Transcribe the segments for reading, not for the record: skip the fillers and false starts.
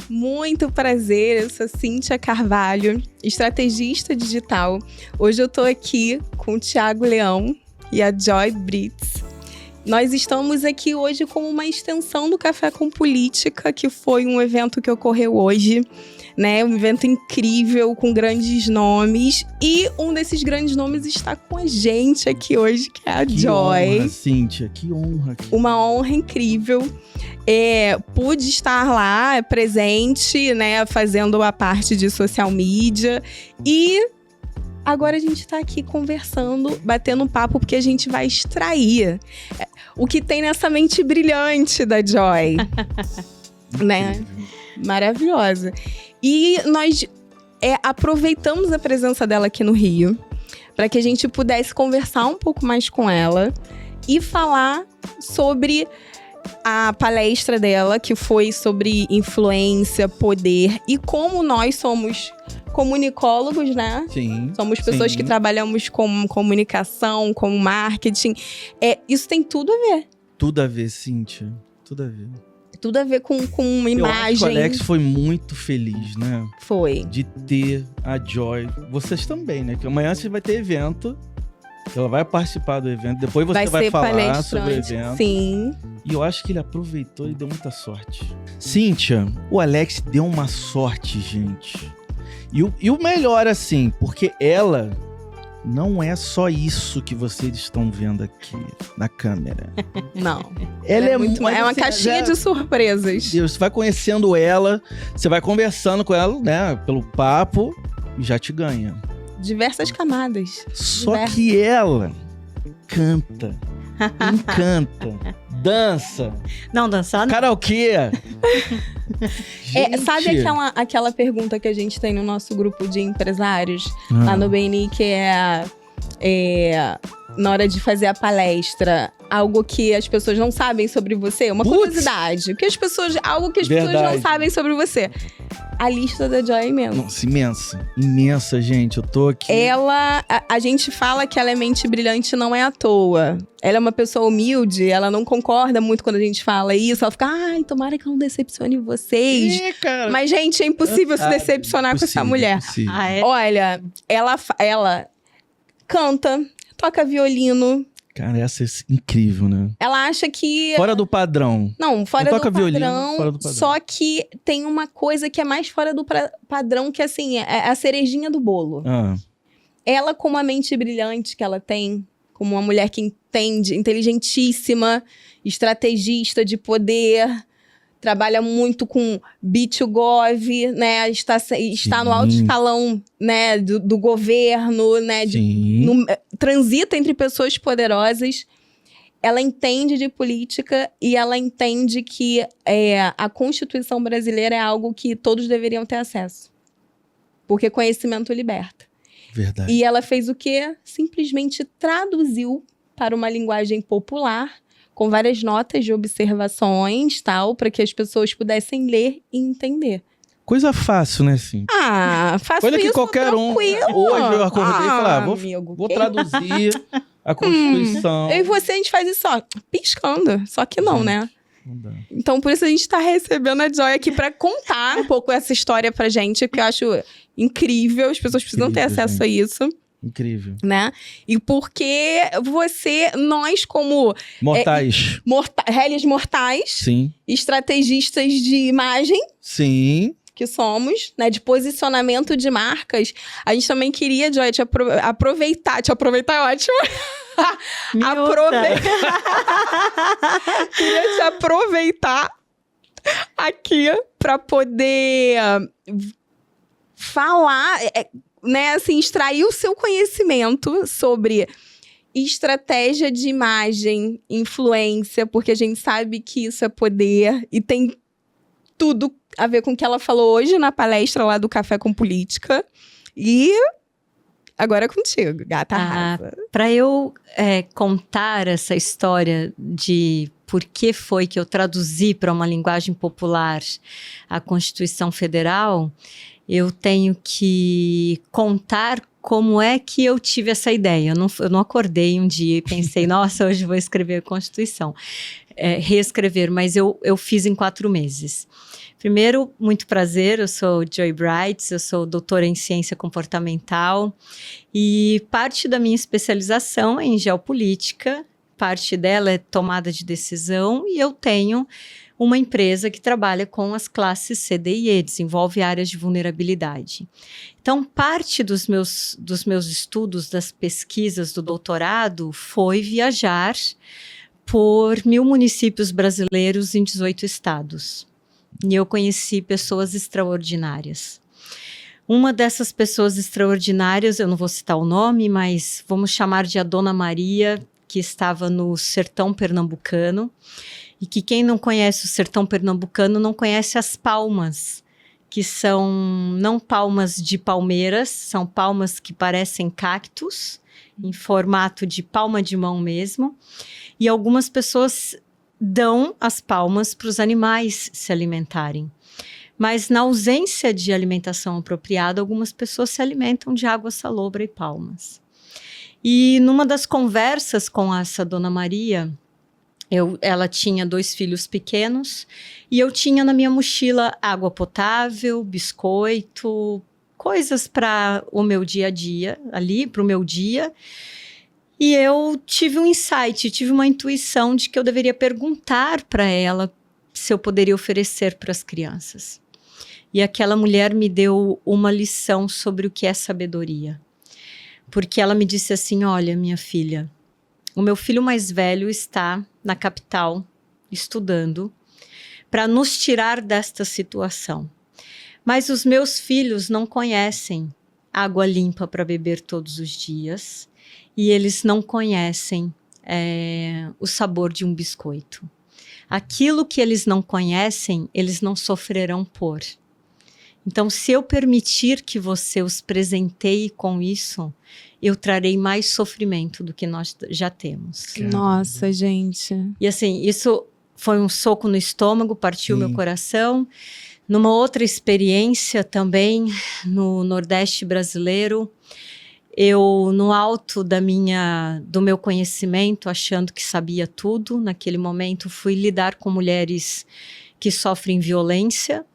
Muito prazer, eu sou Cíntia Carvalho, estrategista digital. Hoje eu tô aqui com o Thiago Leão e a Joy Brits. Nós estamos aqui hoje como uma extensão do Café com Política, que foi um evento que ocorreu hoje, né? Um evento incrível, com grandes nomes. E um desses grandes nomes está com a gente aqui hoje, que é a Joy. Que honra, Cíntia, que honra. Uma honra incrível. Pude estar lá, presente, né? Fazendo a parte de social media. E agora a gente tá aqui conversando, batendo papo, porque a gente vai extrair o que tem nessa mente brilhante da Joy. Né? Maravilhosa. E nós aproveitamos a presença dela aqui no Rio para que a gente pudesse conversar um pouco mais com ela e falar sobre a palestra dela, que foi sobre influência, poder e como nós somos comunicólogos, né? Sim. Somos pessoas que trabalhamos com comunicação, com marketing. Isso tem tudo a ver. Tudo a ver, Cíntia. Tudo a ver. Tudo a ver com imagem. Eu acho que o Alex foi muito feliz, né? Foi. De ter a Joy. Vocês também, né? Que amanhã você vai ter evento. Ela vai participar do evento. Depois você vai falar sobre o evento. Sim. E eu acho que ele aproveitou e deu muita sorte. Cíntia, o Alex deu uma sorte, gente. E o melhor, assim, porque ela não é só isso que vocês estão vendo aqui na câmera. Não. Ela é muito. É uma caixinha de surpresas. Deus, você vai conhecendo ela, você vai conversando com ela, né? Pelo papo, e já te ganha. Diversas camadas. Só que ela canta, encanta, dança. Não, dançar não. Karaokê. Sabe aquela pergunta que a gente tem no nosso grupo de empresários, lá no BNI, que na hora de fazer a palestra, algo que as pessoas não sabem sobre você? Uma curiosidade. Algo que as pessoas não sabem sobre você. A lista da Joy é imensa. Nossa, imensa. Imensa, gente. Eu tô aqui. A gente fala que ela é mente brilhante, não é à toa. Ela é uma pessoa humilde, ela não concorda muito quando a gente fala isso. Ela fica, ai, tomara que eu não decepcione vocês. Cara. Mas, gente, é impossível se decepcionar com essa mulher. Olha, ela canta, toca violino. Cara, essa é incrível, né? Ela acha que... Fora do padrão. Não, fora do padrão. Só que tem uma coisa que é mais fora do padrão, que assim, é a cerejinha do bolo. Ela, com uma mente brilhante que ela tem, como uma mulher que entende, inteligentíssima, estrategista de poder, trabalha muito com B2Gov, né? Está no alto escalão, né? do governo, né? Transita entre pessoas poderosas. Ela entende de política e ela entende que a Constituição brasileira é algo que todos deveriam ter acesso. Porque conhecimento liberta. Verdade. E ela fez o quê? Simplesmente traduziu para uma linguagem popular, com várias notas de observações, tal, para que as pessoas pudessem ler e entender. Coisa fácil, né, Cíntia? Fácil. Coisa que qualquer tranquilo. Hoje eu acordei e falei, vou traduzir a Constituição. Eu e você, a gente faz isso só piscando. Só que não, né? Não dá. Então, por isso a gente tá recebendo a Joy aqui para contar um pouco essa história pra gente, que eu acho incrível. As pessoas precisam ter acesso a isso. Incrível. Né? E porque nós como... Mortais. Réis mortais. Sim. Estrategistas de imagem. Sim. Que somos, né? De posicionamento de marcas. A gente também queria, Joy, aproveitar. Te aproveitar é ótimo. Queria te aproveitar aqui para poder falar... né, assim, extrair o seu conhecimento sobre estratégia de imagem, influência, porque a gente sabe que isso é poder e tem tudo a ver com o que ela falou hoje na palestra lá do Café com Política. E agora é contigo, gata arrasa. Para eu contar essa história de por que foi que eu traduzi para uma linguagem popular a Constituição Federal, eu tenho que contar como é que eu tive essa ideia. Eu não acordei um dia e pensei, nossa, hoje vou escrever a Constituição. reescrever, mas eu fiz em 4 meses. Primeiro, muito prazer, eu sou Joy Brights, eu sou doutora em ciência comportamental e parte da minha especialização é em geopolítica, parte dela é tomada de decisão e eu tenho uma empresa que trabalha com as classes C, D e E, desenvolve áreas de vulnerabilidade. Então, parte dos meus estudos, das pesquisas do doutorado, foi viajar por 1.000 municípios brasileiros em 18 estados. E eu conheci pessoas extraordinárias. Uma dessas pessoas extraordinárias, eu não vou citar o nome, mas vamos chamar de a Dona Maria, que estava no sertão pernambucano, e que quem não conhece o sertão pernambucano não conhece as palmas, que são não palmas de palmeiras, são palmas que parecem cactos, em formato de palma de mão mesmo, e algumas pessoas dão as palmas para os animais se alimentarem. Mas na ausência de alimentação apropriada, algumas pessoas se alimentam de água salobra e palmas. E numa das conversas com essa Dona Maria, ela tinha 2 filhos pequenos e eu tinha na minha mochila água potável, biscoito, coisas para o meu dia a dia, ali para o meu dia. E eu tive um insight, tive uma intuição de que eu deveria perguntar para ela se eu poderia oferecer para as crianças. E aquela mulher me deu uma lição sobre o que é sabedoria. Porque ela me disse assim, olha, minha filha, o meu filho mais velho está na capital estudando para nos tirar desta situação. Mas os meus filhos não conhecem água limpa para beber todos os dias e eles não conhecem o sabor de um biscoito. Aquilo que eles não conhecem, eles não sofrerão por. Então, se eu permitir que você os presenteie com isso, eu trarei mais sofrimento do que nós já temos. Nossa, gente. E assim, isso foi um soco no estômago, partiu meu coração. Numa outra experiência também, no Nordeste brasileiro, eu, no alto do meu conhecimento, achando que sabia tudo, naquele momento fui lidar com mulheres que sofrem violência.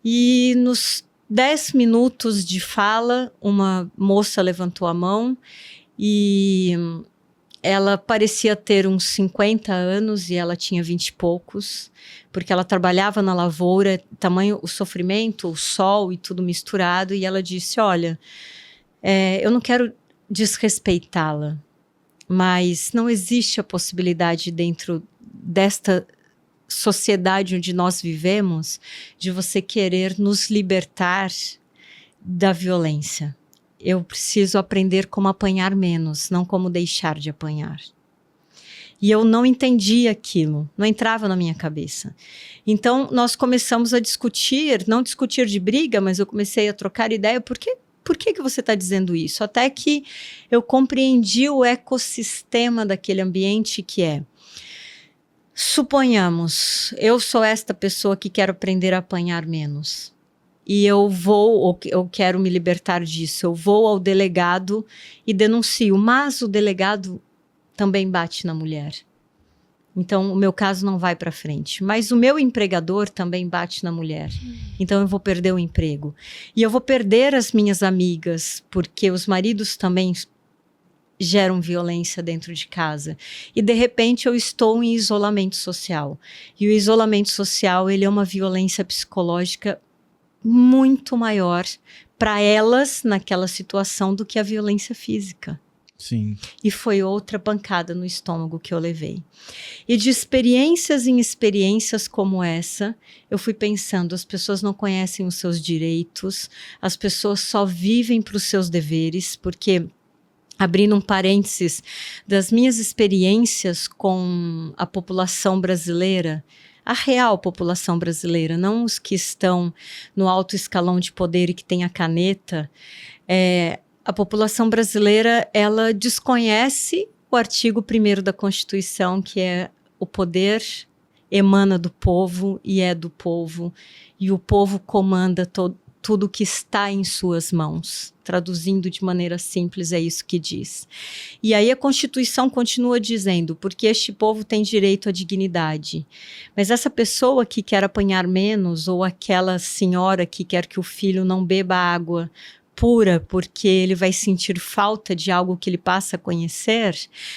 E nos 10 minutos de fala, uma moça levantou a mão e ela parecia ter uns 50 anos e ela tinha 20 e poucos, porque ela trabalhava na lavoura, tamanho o sofrimento, o sol e tudo misturado, e ela disse, olha, eu não quero desrespeitá-la, mas não existe a possibilidade dentro desta sociedade onde nós vivemos, de você querer nos libertar da violência. Eu preciso aprender como apanhar menos, não como deixar de apanhar. E eu não entendia aquilo, não entrava na minha cabeça. Então, nós começamos a discutir, não discutir de briga, mas eu comecei a trocar ideia, por que você está dizendo isso? Até que eu compreendi o ecossistema daquele ambiente que é, suponhamos, eu sou esta pessoa que quero aprender a apanhar menos. E eu quero me libertar disso. Eu vou ao delegado e denuncio, mas o delegado também bate na mulher. Então, o meu caso não vai para frente. Mas o meu empregador também bate na mulher. Então, eu vou perder o emprego. E eu vou perder as minhas amigas, porque os maridos também geram violência dentro de casa. E, de repente, eu estou em isolamento social. E o isolamento social, ele é uma violência psicológica muito maior para elas naquela situação do que a violência física. Sim. E foi outra pancada no estômago que eu levei. E de experiências em experiências como essa, eu fui pensando, as pessoas não conhecem os seus direitos, as pessoas só vivem para os seus deveres, porque, abrindo um parênteses, das minhas experiências com a população brasileira, a real população brasileira, não os que estão no alto escalão de poder e que têm a caneta, a população brasileira, ela desconhece o artigo 1º da Constituição, que é o poder emana do povo e é do povo, e o povo comanda tudo que está em suas mãos. Traduzindo de maneira simples, é isso que diz. E aí a Constituição continua dizendo, porque este povo tem direito à dignidade. Mas essa pessoa que quer apanhar menos, ou aquela senhora que quer que o filho não beba água pura, porque ele vai sentir falta de algo que ele passa a conhecer,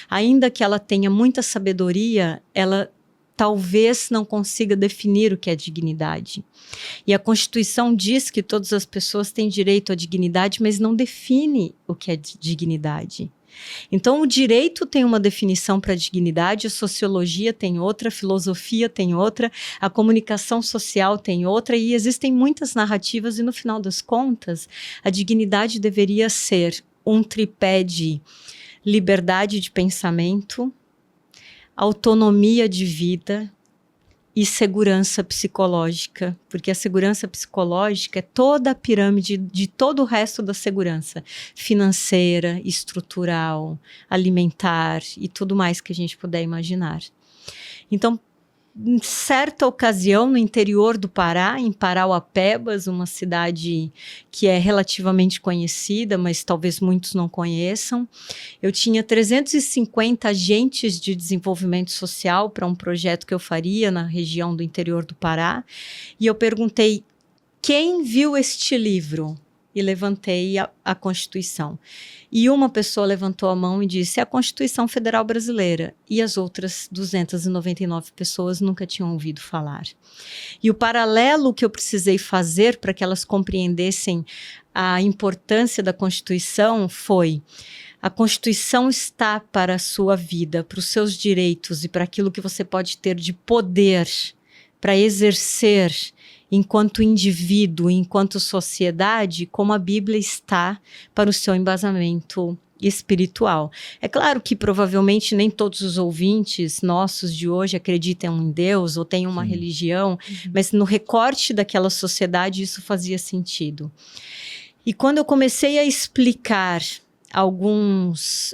ainda que ela tenha muita sabedoria, ela talvez não consiga definir o que é dignidade. E a Constituição diz que todas as pessoas têm direito à dignidade, mas não define o que é dignidade. Então, o direito tem uma definição para a dignidade, a sociologia tem outra, a filosofia tem outra, a comunicação social tem outra, e existem muitas narrativas, e no final das contas, a dignidade deveria ser um tripé de liberdade de pensamento, autonomia de vida e segurança psicológica, porque a segurança psicológica é toda a pirâmide de todo o resto da segurança, financeira, estrutural, alimentar e tudo mais que a gente puder imaginar. Então, em certa ocasião, no interior do Pará, em Parauapebas, uma cidade que é relativamente conhecida, mas talvez muitos não conheçam, eu tinha 350 agentes de desenvolvimento social para um projeto que eu faria na região do interior do Pará, e eu perguntei, quem viu este livro? E levantei a Constituição. E uma pessoa levantou a mão e disse, é a Constituição Federal Brasileira. E as outras 299 pessoas nunca tinham ouvido falar. E o paralelo que eu precisei fazer para que elas compreendessem a importância da Constituição foi, a Constituição está para a sua vida, para os seus direitos e para aquilo que você pode ter de poder para exercer enquanto indivíduo, enquanto sociedade, como a Bíblia está para o seu embasamento espiritual. É claro que provavelmente nem todos os ouvintes nossos de hoje acreditam em Deus ou têm uma religião, mas no recorte daquela sociedade isso fazia sentido. E quando eu comecei a explicar alguns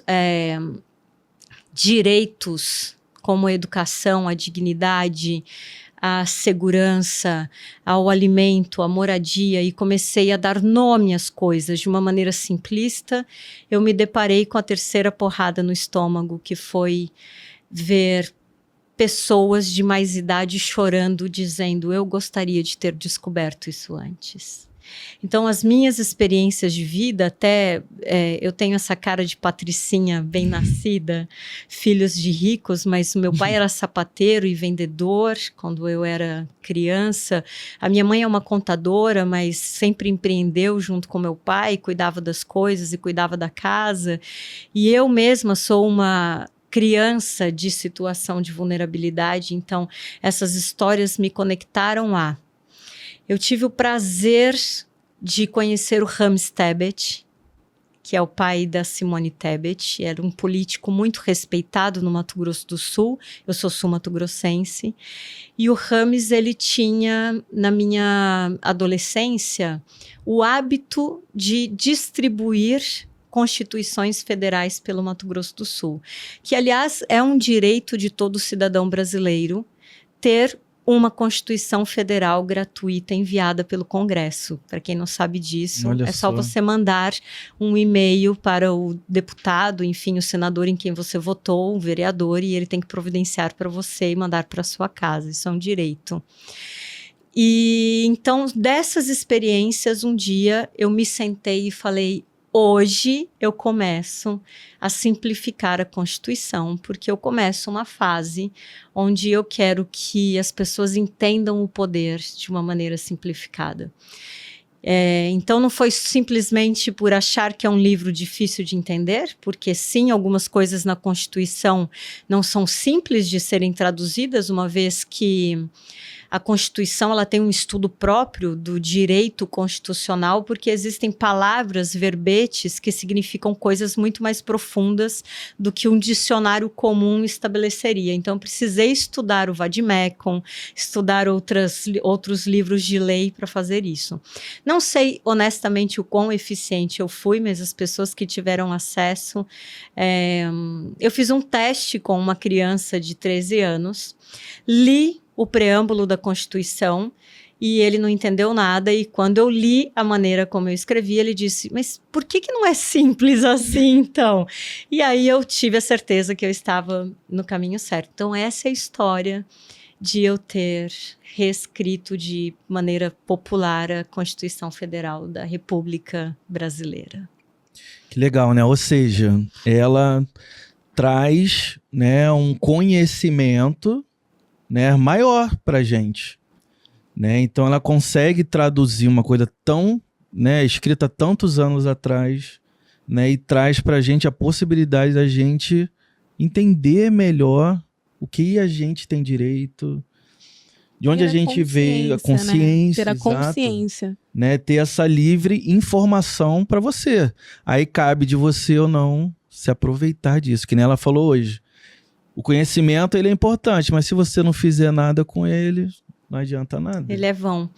direitos, como a educação, a dignidade, a segurança, ao alimento, à moradia, e comecei a dar nome às coisas de uma maneira simplista, eu me deparei com a terceira porrada no estômago, que foi ver pessoas de mais idade chorando, dizendo, eu gostaria de ter descoberto isso antes. Então, as minhas experiências de vida, até eu tenho essa cara de patricinha bem nascida, filhos de ricos, mas meu pai era sapateiro e vendedor quando eu era criança. A minha mãe é uma contadora, mas sempre empreendeu junto com meu pai, cuidava das coisas e cuidava da casa. E eu mesma sou uma criança de situação de vulnerabilidade, então essas histórias me conectaram a... Eu tive o prazer de conhecer o Rames Tebet, que é o pai da Simone Tebet. Era um político muito respeitado no Mato Grosso do Sul. Eu sou sul-mato-grossense. E o Rames, ele tinha, na minha adolescência, o hábito de distribuir constituições federais pelo Mato Grosso do Sul, que, aliás, é um direito de todo cidadão brasileiro ter uma Constituição Federal gratuita enviada pelo Congresso. Para quem não sabe disso, é só você mandar um e-mail para o deputado, enfim, o senador em quem você votou, o vereador, e ele tem que providenciar para você e mandar para sua casa. Isso é um direito. E então, dessas experiências, um dia eu me sentei e falei, hoje eu começo a simplificar a Constituição, porque eu começo uma fase onde eu quero que as pessoas entendam o poder de uma maneira simplificada. Então não foi simplesmente por achar que é um livro difícil de entender, porque sim, algumas coisas na Constituição não são simples de serem traduzidas, uma vez que a Constituição ela tem um estudo próprio do direito constitucional, porque existem palavras, verbetes, que significam coisas muito mais profundas do que um dicionário comum estabeleceria. Então, precisei estudar o Vademecum, estudar outros livros de lei para fazer isso. Não sei, honestamente, o quão eficiente eu fui, mas as pessoas que tiveram acesso... eu fiz um teste com uma criança de 13 anos, li o preâmbulo da Constituição e ele não entendeu nada, e quando eu li a maneira como eu escrevi, ele disse, mas por que não é simples assim, então? E aí eu tive a certeza que eu estava no caminho certo. Então essa é a história de eu ter reescrito de maneira popular a Constituição Federal da República Brasileira. Que legal, né? Ou seja, ela traz, né, um conhecimento, né, maior pra gente, né? Então ela consegue traduzir uma coisa tão, né, escrita tantos anos atrás, né, e traz pra gente a possibilidade da gente entender melhor o que a gente tem direito, de onde a gente veio, a consciência, né? Ter a exato, consciência, né, ter essa livre informação para você. Aí cabe de você ou não se aproveitar disso, que nem ela falou hoje. O conhecimento, ele é importante, mas se você não fizer nada com ele, não adianta nada. Ele é vão.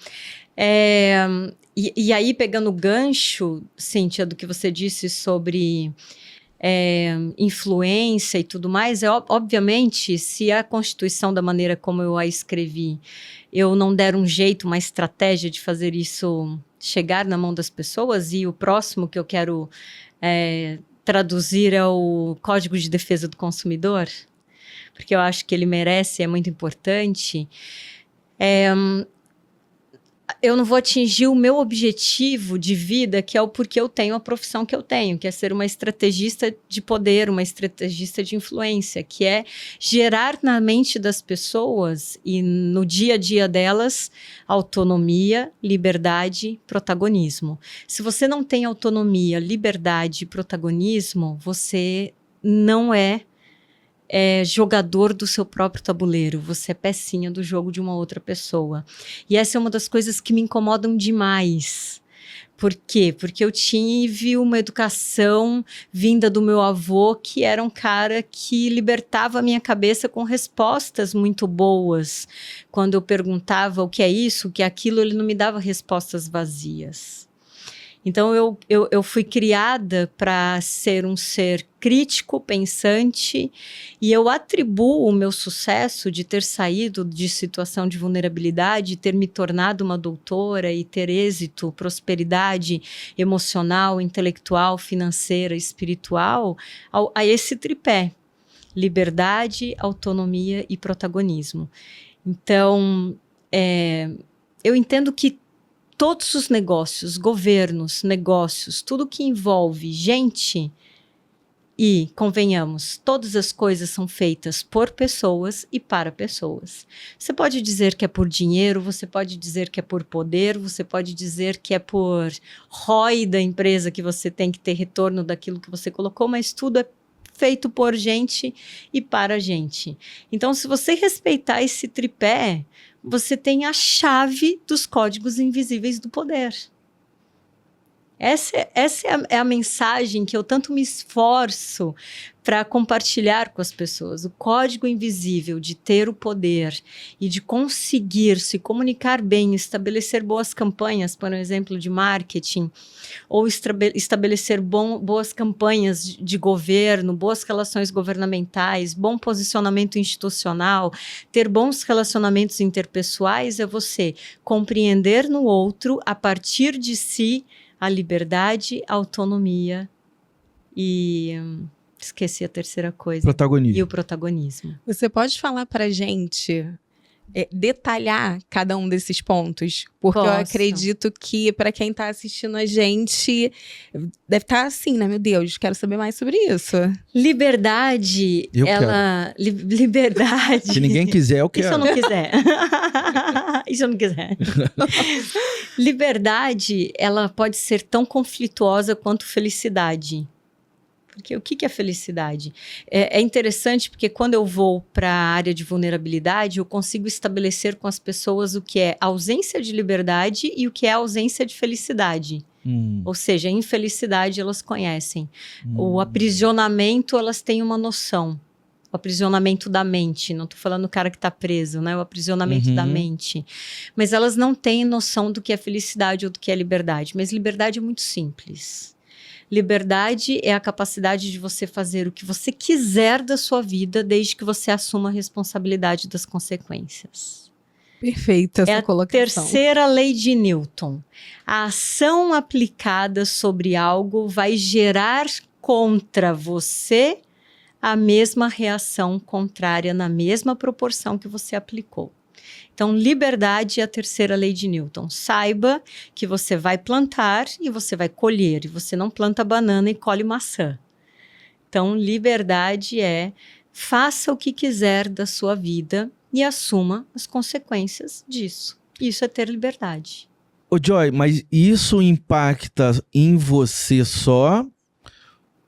E aí, pegando o gancho, Cíntia, do que você disse sobre influência e tudo mais, obviamente, se a Constituição, da maneira como eu a escrevi, eu não der um jeito, uma estratégia de fazer isso chegar na mão das pessoas, e o próximo que eu quero traduzir é o Código de Defesa do Consumidor, porque eu acho que ele merece, é muito importante, eu não vou atingir o meu objetivo de vida, que é o porquê eu tenho a profissão que eu tenho, que é ser uma estrategista de poder, uma estrategista de influência, que é gerar na mente das pessoas e no dia a dia delas autonomia, liberdade, protagonismo. Se você não tem autonomia, liberdade e protagonismo, você não é jogador do seu próprio tabuleiro, você é pecinha do jogo de uma outra pessoa. E essa é uma das coisas que me incomodam demais. Por quê? Porque eu tive uma educação vinda do meu avô, que era um cara que libertava a minha cabeça com respostas muito boas. Quando eu perguntava o que é isso, o que é aquilo, ele não me dava respostas vazias. Então, eu fui criada para ser um ser crítico, pensante, e eu atribuo o meu sucesso de ter saído de situação de vulnerabilidade, ter me tornado uma doutora e ter êxito, prosperidade emocional, intelectual, financeira, espiritual, a esse tripé: liberdade, autonomia e protagonismo. Então, eu entendo que todos os negócios, governos, negócios, tudo que envolve gente, e, convenhamos, todas as coisas são feitas por pessoas e para pessoas. Você pode dizer que é por dinheiro, você pode dizer que é por poder, você pode dizer que é por ROI da empresa, que você tem que ter retorno daquilo que você colocou, mas tudo é feito por gente e para gente. Então, se você respeitar esse tripé, você tem a chave dos códigos invisíveis do poder. Essa é a mensagem que eu tanto me esforço para compartilhar com as pessoas. O código invisível de ter o poder e de conseguir se comunicar bem, estabelecer boas campanhas, por exemplo, de marketing, ou estabelecer boas campanhas de governo, boas relações governamentais, bom posicionamento institucional, ter bons relacionamentos interpessoais, é você compreender no outro, a partir de si, a liberdade, a autonomia e... esqueci a terceira coisa. Protagonismo. E o protagonismo. Você pode falar pra gente, detalhar cada um desses pontos? Porque eu acredito que para quem tá assistindo a gente, deve estar assim, né? Meu Deus, quero saber mais sobre isso. Liberdade, liberdade... Se ninguém quiser, eu quero. Isso eu não quiser. Isso eu não quiser. Liberdade, ela pode ser tão conflituosa quanto felicidade. Porque o que é felicidade? É interessante porque quando eu vou para a área de vulnerabilidade, eu consigo estabelecer com as pessoas o que é ausência de liberdade e o que é ausência de felicidade. Ou seja, a infelicidade elas conhecem. O aprisionamento, elas têm uma noção. O aprisionamento da mente. Não estou falando do cara que está preso, né? O aprisionamento da mente. Mas elas não têm noção do que é felicidade ou do que é liberdade. Mas liberdade é muito simples. Liberdade é a capacidade de você fazer o que você quiser da sua vida, desde que você assuma a responsabilidade das consequências. Perfeita essa colocação. Terceira lei de Newton. A ação aplicada sobre algo vai gerar contra você a mesma reação contrária na mesma proporção que você aplicou. Então, liberdade é a terceira lei de Newton. Saiba que você vai plantar e você vai colher. E você não planta banana e colhe maçã. Então, liberdade é faça o que quiser da sua vida e assuma as consequências disso. Isso é ter liberdade. Ô Joy, mas isso impacta em você só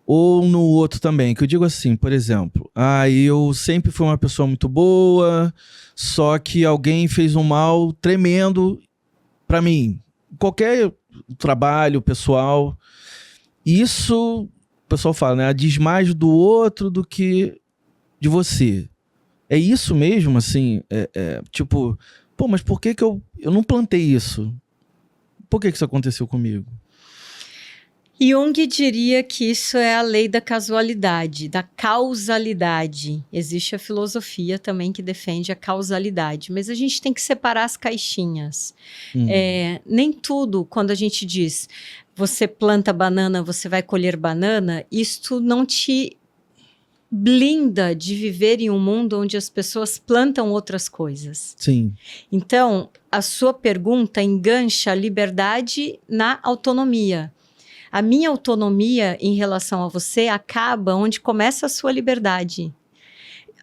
ou no outro também? Que eu digo assim, por exemplo, eu sempre fui uma pessoa muito boa, só que alguém fez um mal tremendo pra mim. Qualquer trabalho pessoal, isso, o pessoal fala, né? Diz mais do outro do que de você. É isso mesmo, assim? Tipo, pô, mas por que eu não plantei isso? Por que isso aconteceu comigo? Jung diria que isso é a lei da casualidade, da causalidade. Existe a filosofia também que defende a causalidade, mas a gente tem que separar as caixinhas. Nem tudo, quando a gente diz você planta banana, você vai colher banana, isto não te blinda de viver em um mundo onde as pessoas plantam outras coisas. Sim. Então, a sua pergunta engancha a liberdade na autonomia. A minha autonomia em relação a você acaba onde começa a sua liberdade.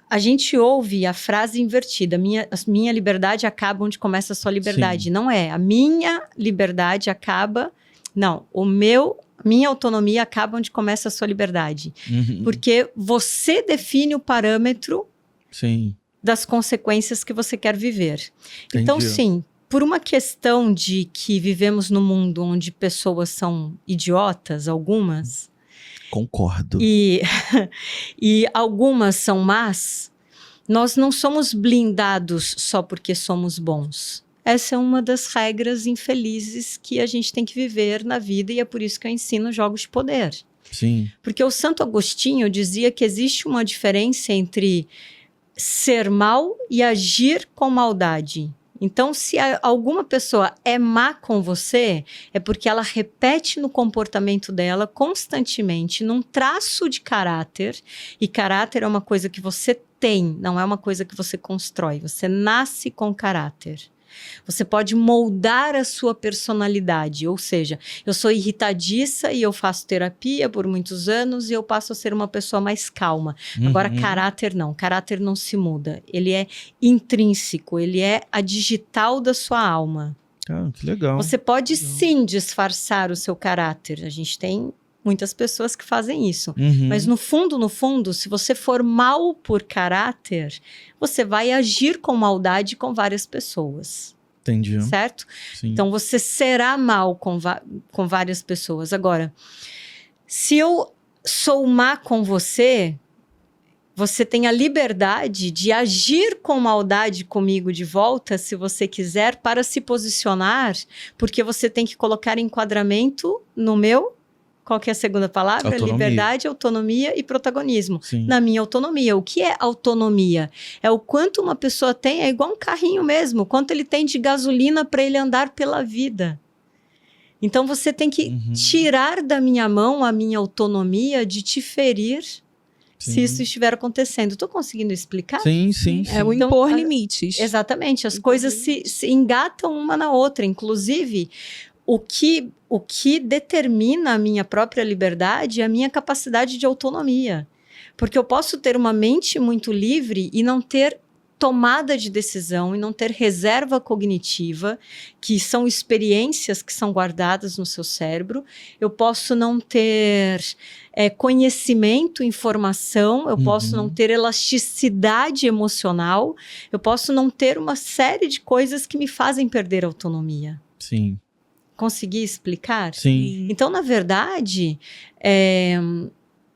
A gente ouve a frase invertida, a minha liberdade acaba onde começa a sua liberdade. Sim. Não é, a minha liberdade acaba... Não, minha autonomia acaba onde começa a sua liberdade. Uhum. Porque você define o parâmetro Sim. das consequências que você quer viver. Entendi. Então, sim, por uma questão de que vivemos num mundo onde pessoas são idiotas, algumas... Concordo. E algumas são más, nós não somos blindados só porque somos bons. Essa é uma das regras infelizes que a gente tem que viver na vida e é por isso que eu ensino jogos de poder. Sim. Porque o Santo Agostinho dizia que existe uma diferença entre ser mal e agir com maldade. Então, se alguma pessoa é má com você, é porque ela repete no comportamento dela constantemente, num traço de caráter, e caráter é uma coisa que você tem, não é uma coisa que você constrói, você nasce com caráter. Você pode moldar a sua personalidade, ou seja, eu sou irritadiça e eu faço terapia por muitos anos e eu passo a ser uma pessoa mais calma. Uhum. Agora, caráter não se muda. Ele é intrínseco, ele é a digital da sua alma. Ah, que legal. Você pode sim disfarçar o seu caráter. A gente tem muitas pessoas que fazem isso. Uhum. Mas no fundo, se você for mal por caráter, você vai agir com maldade com várias pessoas. Entendi. Certo? Sim. Então você será mal com várias pessoas. Agora, se eu sou má com você, você tem a liberdade de agir com maldade comigo de volta, se você quiser, para se posicionar, porque você tem que colocar enquadramento no meu... Qual que é a segunda palavra? Autonomia. Liberdade, autonomia e protagonismo. Sim. Na minha autonomia. O que é autonomia? É o quanto uma pessoa tem, é igual um carrinho mesmo, quanto ele tem de gasolina para ele andar pela vida. Então você tem que tirar da minha mão a minha autonomia de te ferir se isso estiver acontecendo. Estou conseguindo explicar? Sim. É o impor limites. Exatamente. As coisas se engatam uma na outra. Inclusive... O que determina a minha própria liberdade é a minha capacidade de autonomia. Porque eu posso ter uma mente muito livre e não ter tomada de decisão e não ter reserva cognitiva, que são experiências que são guardadas no seu cérebro. Eu posso não ter conhecimento, informação, eu posso não ter elasticidade emocional, eu posso não ter uma série de coisas que me fazem perder a autonomia. Sim. Consegui explicar? Sim. Então, na verdade,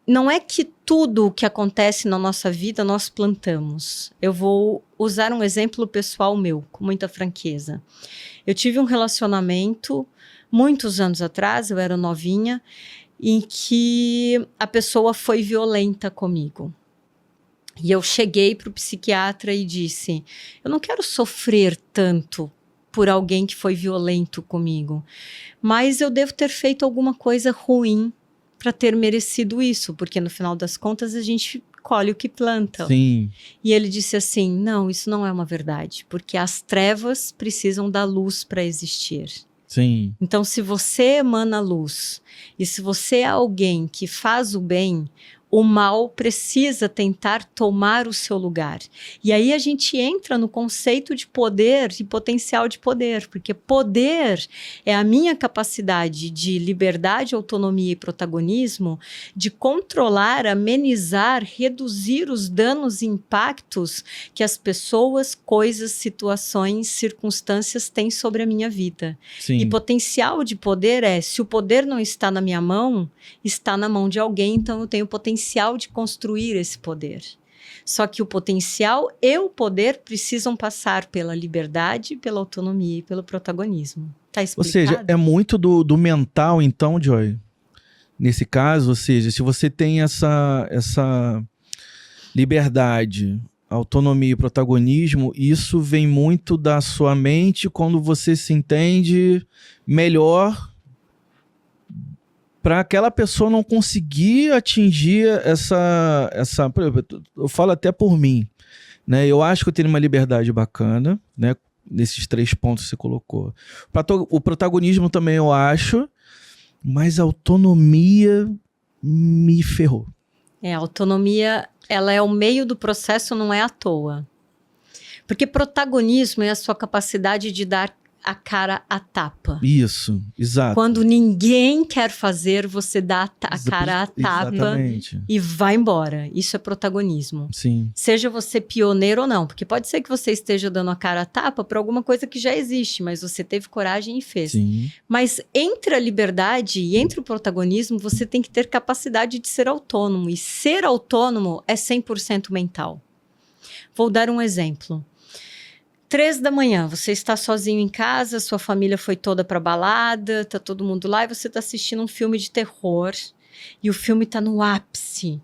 não é que tudo o que acontece na nossa vida nós plantamos. Eu vou usar um exemplo pessoal meu, com muita franqueza. Eu tive um relacionamento, muitos anos atrás, eu era novinha, em que a pessoa foi violenta comigo. E eu cheguei para o psiquiatra e disse: eu não quero sofrer tanto por alguém que foi violento comigo, mas eu devo ter feito alguma coisa ruim para ter merecido isso, porque no final das contas a gente colhe o que planta. Sim. E ele disse assim: não, isso não é uma verdade, porque as trevas precisam da luz para existir. Sim. Então, se você emana luz e se você é alguém que faz o bem, o mal precisa tentar tomar o seu lugar. E aí a gente entra no conceito de poder e potencial de poder, porque poder é a minha capacidade de liberdade, autonomia e protagonismo de controlar, amenizar, reduzir os danos e impactos que as pessoas, coisas, situações, circunstâncias têm sobre a minha vida. Sim. E potencial de poder é, se o poder não está na minha mão, está na mão de alguém, então eu tenho potencial de construir esse poder. Só que o potencial e o poder precisam passar pela liberdade, pela autonomia e pelo protagonismo. Tá explicado? Ou seja, é muito do mental, então, Joy. Nesse caso, ou seja, se você tem essa liberdade, autonomia e protagonismo, isso vem muito da sua mente quando você se entende melhor para aquela pessoa não conseguir atingir essa... Eu falo até por mim, né? Eu acho que eu tenho uma liberdade bacana, né? Nesses 3 pontos que você colocou. O protagonismo também eu acho, mas a autonomia me ferrou. A autonomia, ela é o meio do processo, não é à toa. Porque protagonismo é a sua capacidade de dar a cara à tapa. Isso, exato. Quando ninguém quer fazer, você dá a cara à tapa. Exatamente. E vai embora. Isso é protagonismo. Sim. Seja você pioneiro ou não, porque pode ser que você esteja dando a cara à tapa para alguma coisa que já existe, mas você teve coragem e fez. Sim. Mas entre a liberdade e entre o protagonismo, você tem que ter capacidade de ser autônomo. E ser autônomo é 100% mental. Vou dar um exemplo. 3 da manhã, você está sozinho em casa, sua família foi toda pra balada, tá todo mundo lá e você tá assistindo um filme de terror e o filme tá no ápice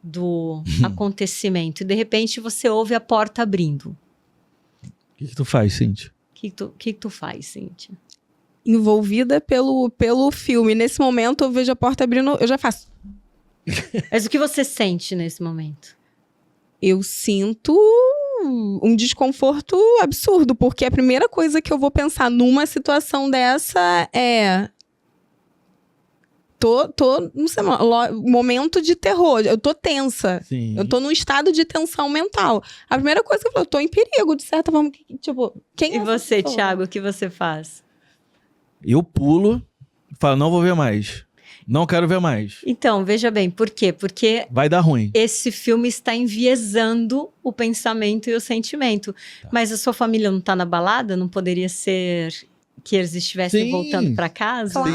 do acontecimento e de repente você ouve a porta abrindo. O que tu faz, Cíntia? O que tu faz, Cíntia? Envolvida pelo filme. Nesse momento eu vejo a porta abrindo, eu já faço. Mas o que você sente nesse momento? Eu sinto um desconforto absurdo, porque a primeira coisa que eu vou pensar numa situação dessa é... não sei, momento de terror, eu tô tensa. Sim. Eu tô num estado de tensão mental. A primeira coisa que eu falo, eu tô em perigo, de certa forma. Tipo, quem E é você, essa pessoa? Thiago, o que você faz? Eu pulo, falo, não vou ver mais. Não quero ver mais. Então, veja bem, por quê? Porque vai dar ruim. Esse filme está enviesando o pensamento e o sentimento. Tá. Mas a sua família não está na balada? Não poderia ser que eles estivessem voltando para casa? Claro.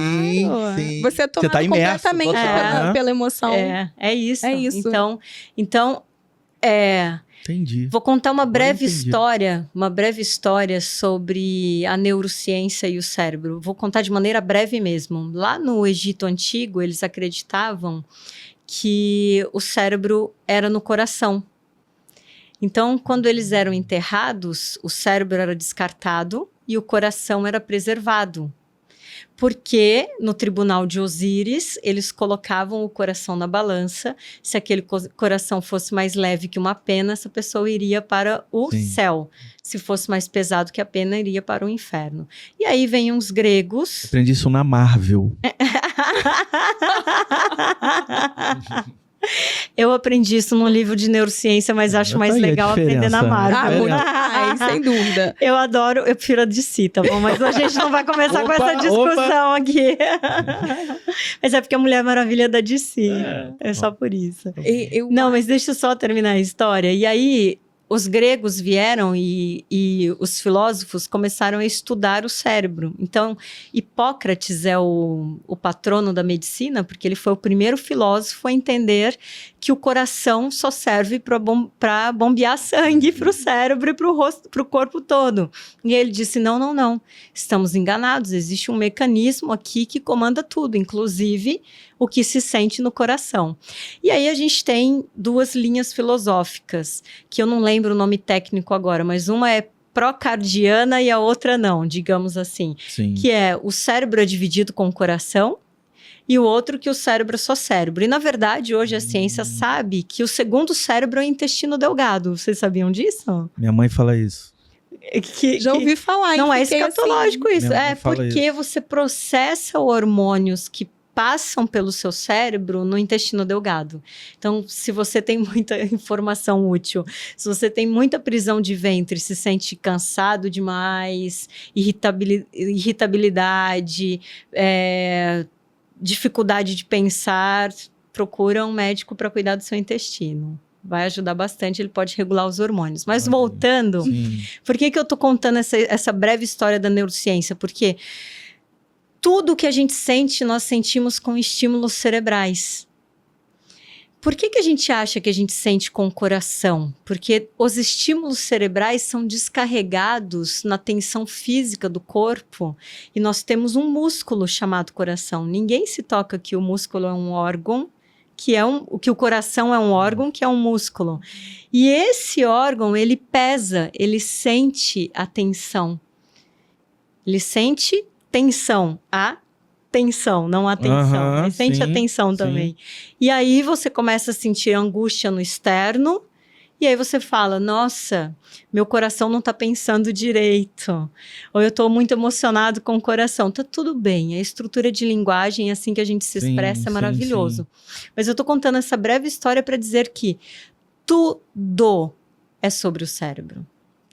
Sim. Você é tomado tá imerso, completamente total, pela emoção. É isso. É isso. Então, entendi. vou contar uma breve história sobre a neurociência e o cérebro. Vou contar de maneira breve mesmo. Lá no Egito Antigo, eles acreditavam que o cérebro era no coração. Então, quando eles eram enterrados, o cérebro era descartado e o coração era preservado. Porque no tribunal de Osíris, eles colocavam o coração na balança. Se aquele coração fosse mais leve que uma pena, essa pessoa iria para o céu. Se fosse mais pesado que a pena, iria para o inferno. E aí vem uns gregos... Aprendi isso na Marvel. Eu aprendi isso num livro de neurociência, mas acho mais legal aprender na Marvel. Sem dúvida. Eu prefiro a de si, tá bom? Mas a gente não vai começar com essa discussão aqui. Mas é porque a Mulher Maravilha é da DC. É só por isso. Não, mas deixa eu só terminar a história. E aí, os gregos vieram e os filósofos começaram a estudar o cérebro. Então, Hipócrates é o patrono da medicina, porque ele foi o primeiro filósofo a entender que o coração só serve para bombear sangue para o cérebro e para o corpo todo. E ele disse, não, estamos enganados, existe um mecanismo aqui que comanda tudo, inclusive o que se sente no coração. E aí a gente tem duas linhas filosóficas, que eu não lembro o nome técnico agora, mas uma é procardiana e a outra não, digamos assim. Sim. Que é o cérebro é dividido com o coração e o outro que o cérebro é só cérebro. E na verdade, hoje a ciência sabe que o segundo cérebro é o intestino delgado. Vocês sabiam disso? Minha mãe fala isso. Já ouvi falar. Não é fiquei escatológico assim. isso. Minha mãe É fala porque isso. você processa hormônios que passam pelo seu cérebro no intestino delgado. Então, se você tem muita informação útil, se você tem muita prisão de ventre, se sente cansado demais, irritabilidade, dificuldade de pensar, procura um médico para cuidar do seu intestino. Vai ajudar bastante, ele pode regular os hormônios. Mas voltando, por que eu estou contando essa breve história da neurociência? Porque tudo que a gente sente, nós sentimos com estímulos cerebrais. Por que a gente acha que a gente sente com o coração? Porque os estímulos cerebrais são descarregados na tensão física do corpo e nós temos um músculo chamado coração. Ninguém se toca que o músculo é um órgão, que o coração é um órgão, que é um músculo. E esse órgão, ele pesa, ele sente a tensão. Ele sente tensão, a tensão, não a tensão, mas sente a tensão também. E aí você começa a sentir angústia no externo, e aí você fala, nossa, meu coração não tá pensando direito, ou eu tô muito emocionado com o coração. Tá tudo bem, a estrutura de linguagem, assim que a gente se expressa, é maravilhoso. Mas eu tô contando essa breve história para dizer que tudo é sobre o cérebro.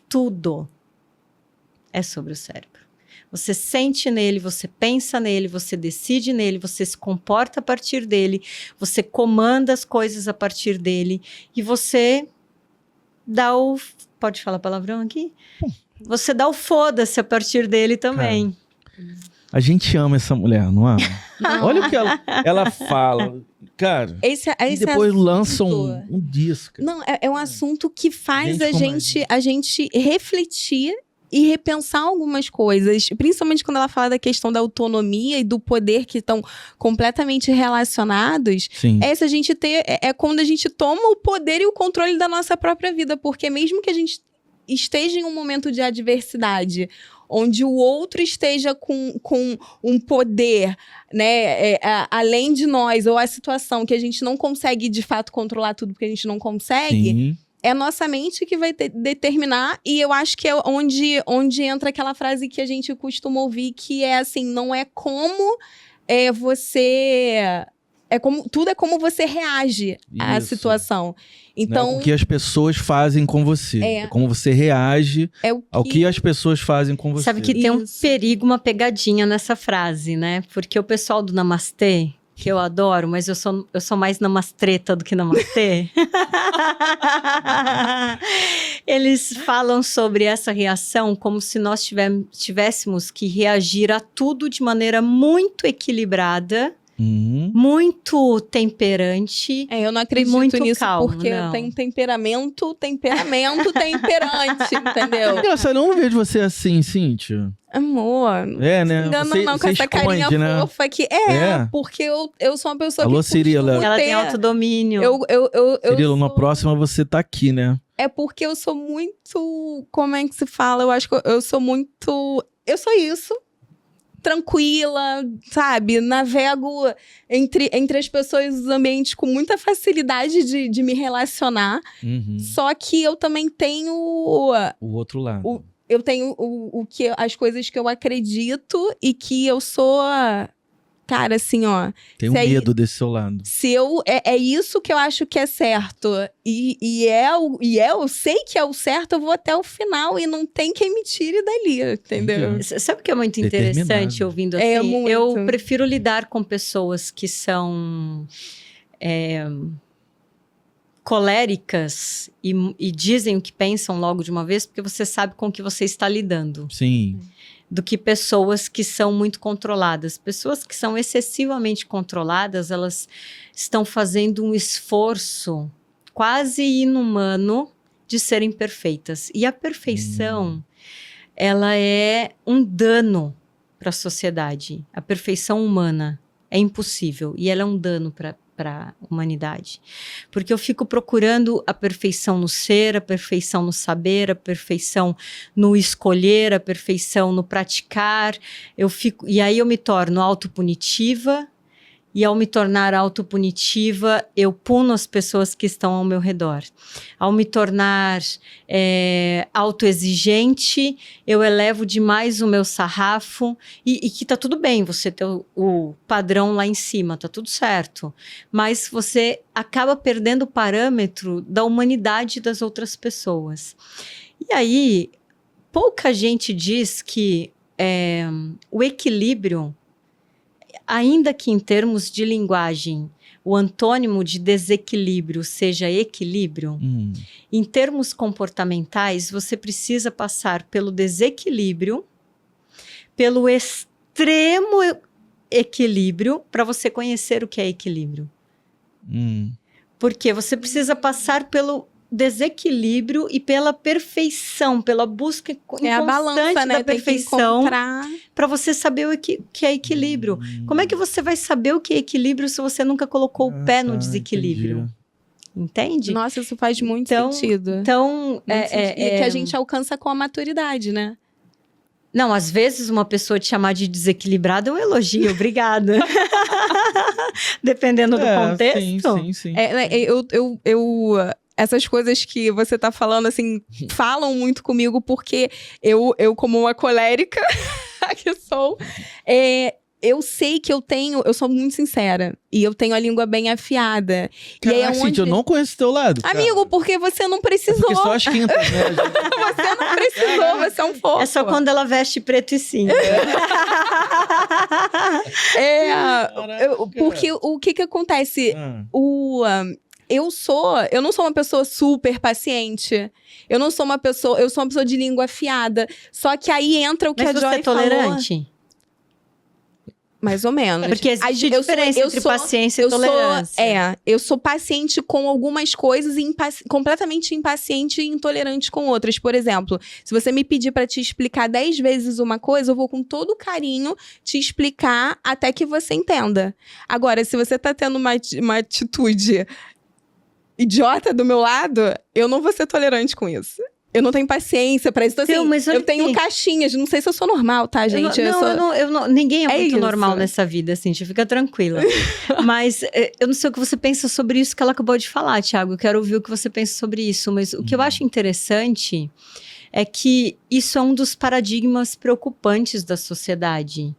Tudo é sobre o cérebro. Você sente nele, você pensa nele, você decide nele, você se comporta a partir dele, você comanda as coisas a partir dele e você dá o... Pode falar palavrão aqui? Você dá o foda-se a partir dele também. Cara, a gente ama essa mulher, não ama? Olha o que ela fala. Cara, e depois lança um disco. Não, é um assunto que faz a gente refletir e repensar algumas coisas, principalmente quando ela fala da questão da autonomia e do poder que estão completamente relacionados. Sim. Se a gente é quando a gente toma o poder e o controle da nossa própria vida, porque mesmo que a gente esteja em um momento de adversidade, onde o outro esteja com um poder, né, além de nós, ou a situação que a gente não consegue de fato controlar tudo porque a gente não consegue. Sim. É nossa mente que vai determinar, e eu acho que é onde entra aquela frase que a gente costuma ouvir, que é assim, não é como você... tudo é como você reage à situação. Então, não é o que as pessoas fazem com você. É como você reage ao que as pessoas fazem com você. Sabe que tem um perigo, uma pegadinha nessa frase, né? Porque o pessoal do Namastê, que eu adoro, mas eu sou mais namastreta do que namastê. Eles falam sobre essa reação como se nós tivéssemos que reagir a tudo de maneira muito equilibrada, muito temperante. Eu não acredito muito nisso, calmo, porque não. eu tenho temperamento temperante, entendeu? Engraçado, eu não vejo você assim, Cíntia. Amor, né? Não, com essa carinha fofa que porque eu sou uma pessoa Alô, que Cirila. Ela tem autodomínio. Cirila, na próxima você tá aqui, né? É porque eu sou muito, como é que se fala? Eu acho que eu sou muito, eu sou isso, tranquila, sabe? Navego entre as pessoas e os ambientes com muita facilidade de me relacionar. Só que eu também tenho o outro lado. Eu tenho as coisas que eu acredito e que eu sou, cara, assim, ó. Tem medo desse seu lado. Se é isso que eu acho que é certo eu sei que é o certo, eu vou até o final e não tem quem me tire dali, entendeu? Sabe o que é muito interessante ouvindo assim? Muito. Eu prefiro lidar com pessoas que são coléricas e dizem o que pensam logo de uma vez, porque você sabe com o que você está lidando. Sim. Do que pessoas que são muito controladas. Pessoas que são excessivamente controladas, elas estão fazendo um esforço quase inumano de serem perfeitas. E a perfeição, ela é um dano para a sociedade. A perfeição humana é impossível e ela é um dano para a humanidade. Porque eu fico procurando a perfeição no ser, a perfeição no saber, a perfeição no escolher, a perfeição no praticar. E aí eu me torno autopunitiva, e ao me tornar autopunitiva, eu puno as pessoas que estão ao meu redor. Ao me tornar autoexigente, eu elevo demais o meu sarrafo, e que tá tudo bem você ter o padrão lá em cima, tá tudo certo. Mas você acaba perdendo o parâmetro da humanidade das outras pessoas. E aí, pouca gente diz que o equilíbrio, ainda que em termos de linguagem, o antônimo de desequilíbrio seja equilíbrio, em termos comportamentais, você precisa passar pelo desequilíbrio, pelo extremo equilíbrio, para você conhecer o que é equilíbrio. Porque você precisa passar pelo desequilíbrio e pela perfeição, pela busca constante a balança, né? da perfeição, para você saber o que é equilíbrio. Como é que você vai saber o que é equilíbrio se você nunca colocou o pé no desequilíbrio? Entendi. Entende? Nossa, isso faz muito sentido. Então, E que a gente alcança com a maturidade, né? Não, às vezes uma pessoa te chamar de desequilibrado é um elogio, obrigada. Dependendo do contexto. Sim. Essas coisas que você tá falando, assim, falam muito comigo, porque eu como uma colérica que sou, eu sei que eu sou muito sincera, e eu tenho a língua bem afiada. Caraca, e aí Cíntia, eu não conheço teu lado, cara. Amigo, porque você não precisou. Porque só as quintas, né? Você não precisou, você é um fofo. É só quando ela veste preto e cinza. Porque o que acontece? Eu não sou uma pessoa super paciente. Eu sou uma pessoa de língua afiada. Só que aí entra o que Mas a Joy você é tolerante? Mais ou menos. Porque existe diferença entre paciência e tolerância. Eu sou paciente com algumas coisas e completamente impaciente e intolerante com outras. Por exemplo, se você me pedir para te explicar 10 vezes uma coisa, eu vou com todo carinho te explicar até que você entenda. Agora, se você tá tendo uma atitude idiota do meu lado, eu não vou ser tolerante com isso. Eu não tenho paciência pra isso. Então, assim, eu tenho caixinhas. Não sei se eu sou normal, tá, gente? Ninguém é muito isso. normal nessa vida, assim. Fica tranquila. Mas eu não sei o que você pensa sobre isso que ela acabou de falar, Thiago. Eu quero ouvir o que você pensa sobre isso. Mas o que eu acho interessante é que isso é um dos paradigmas preocupantes da sociedade.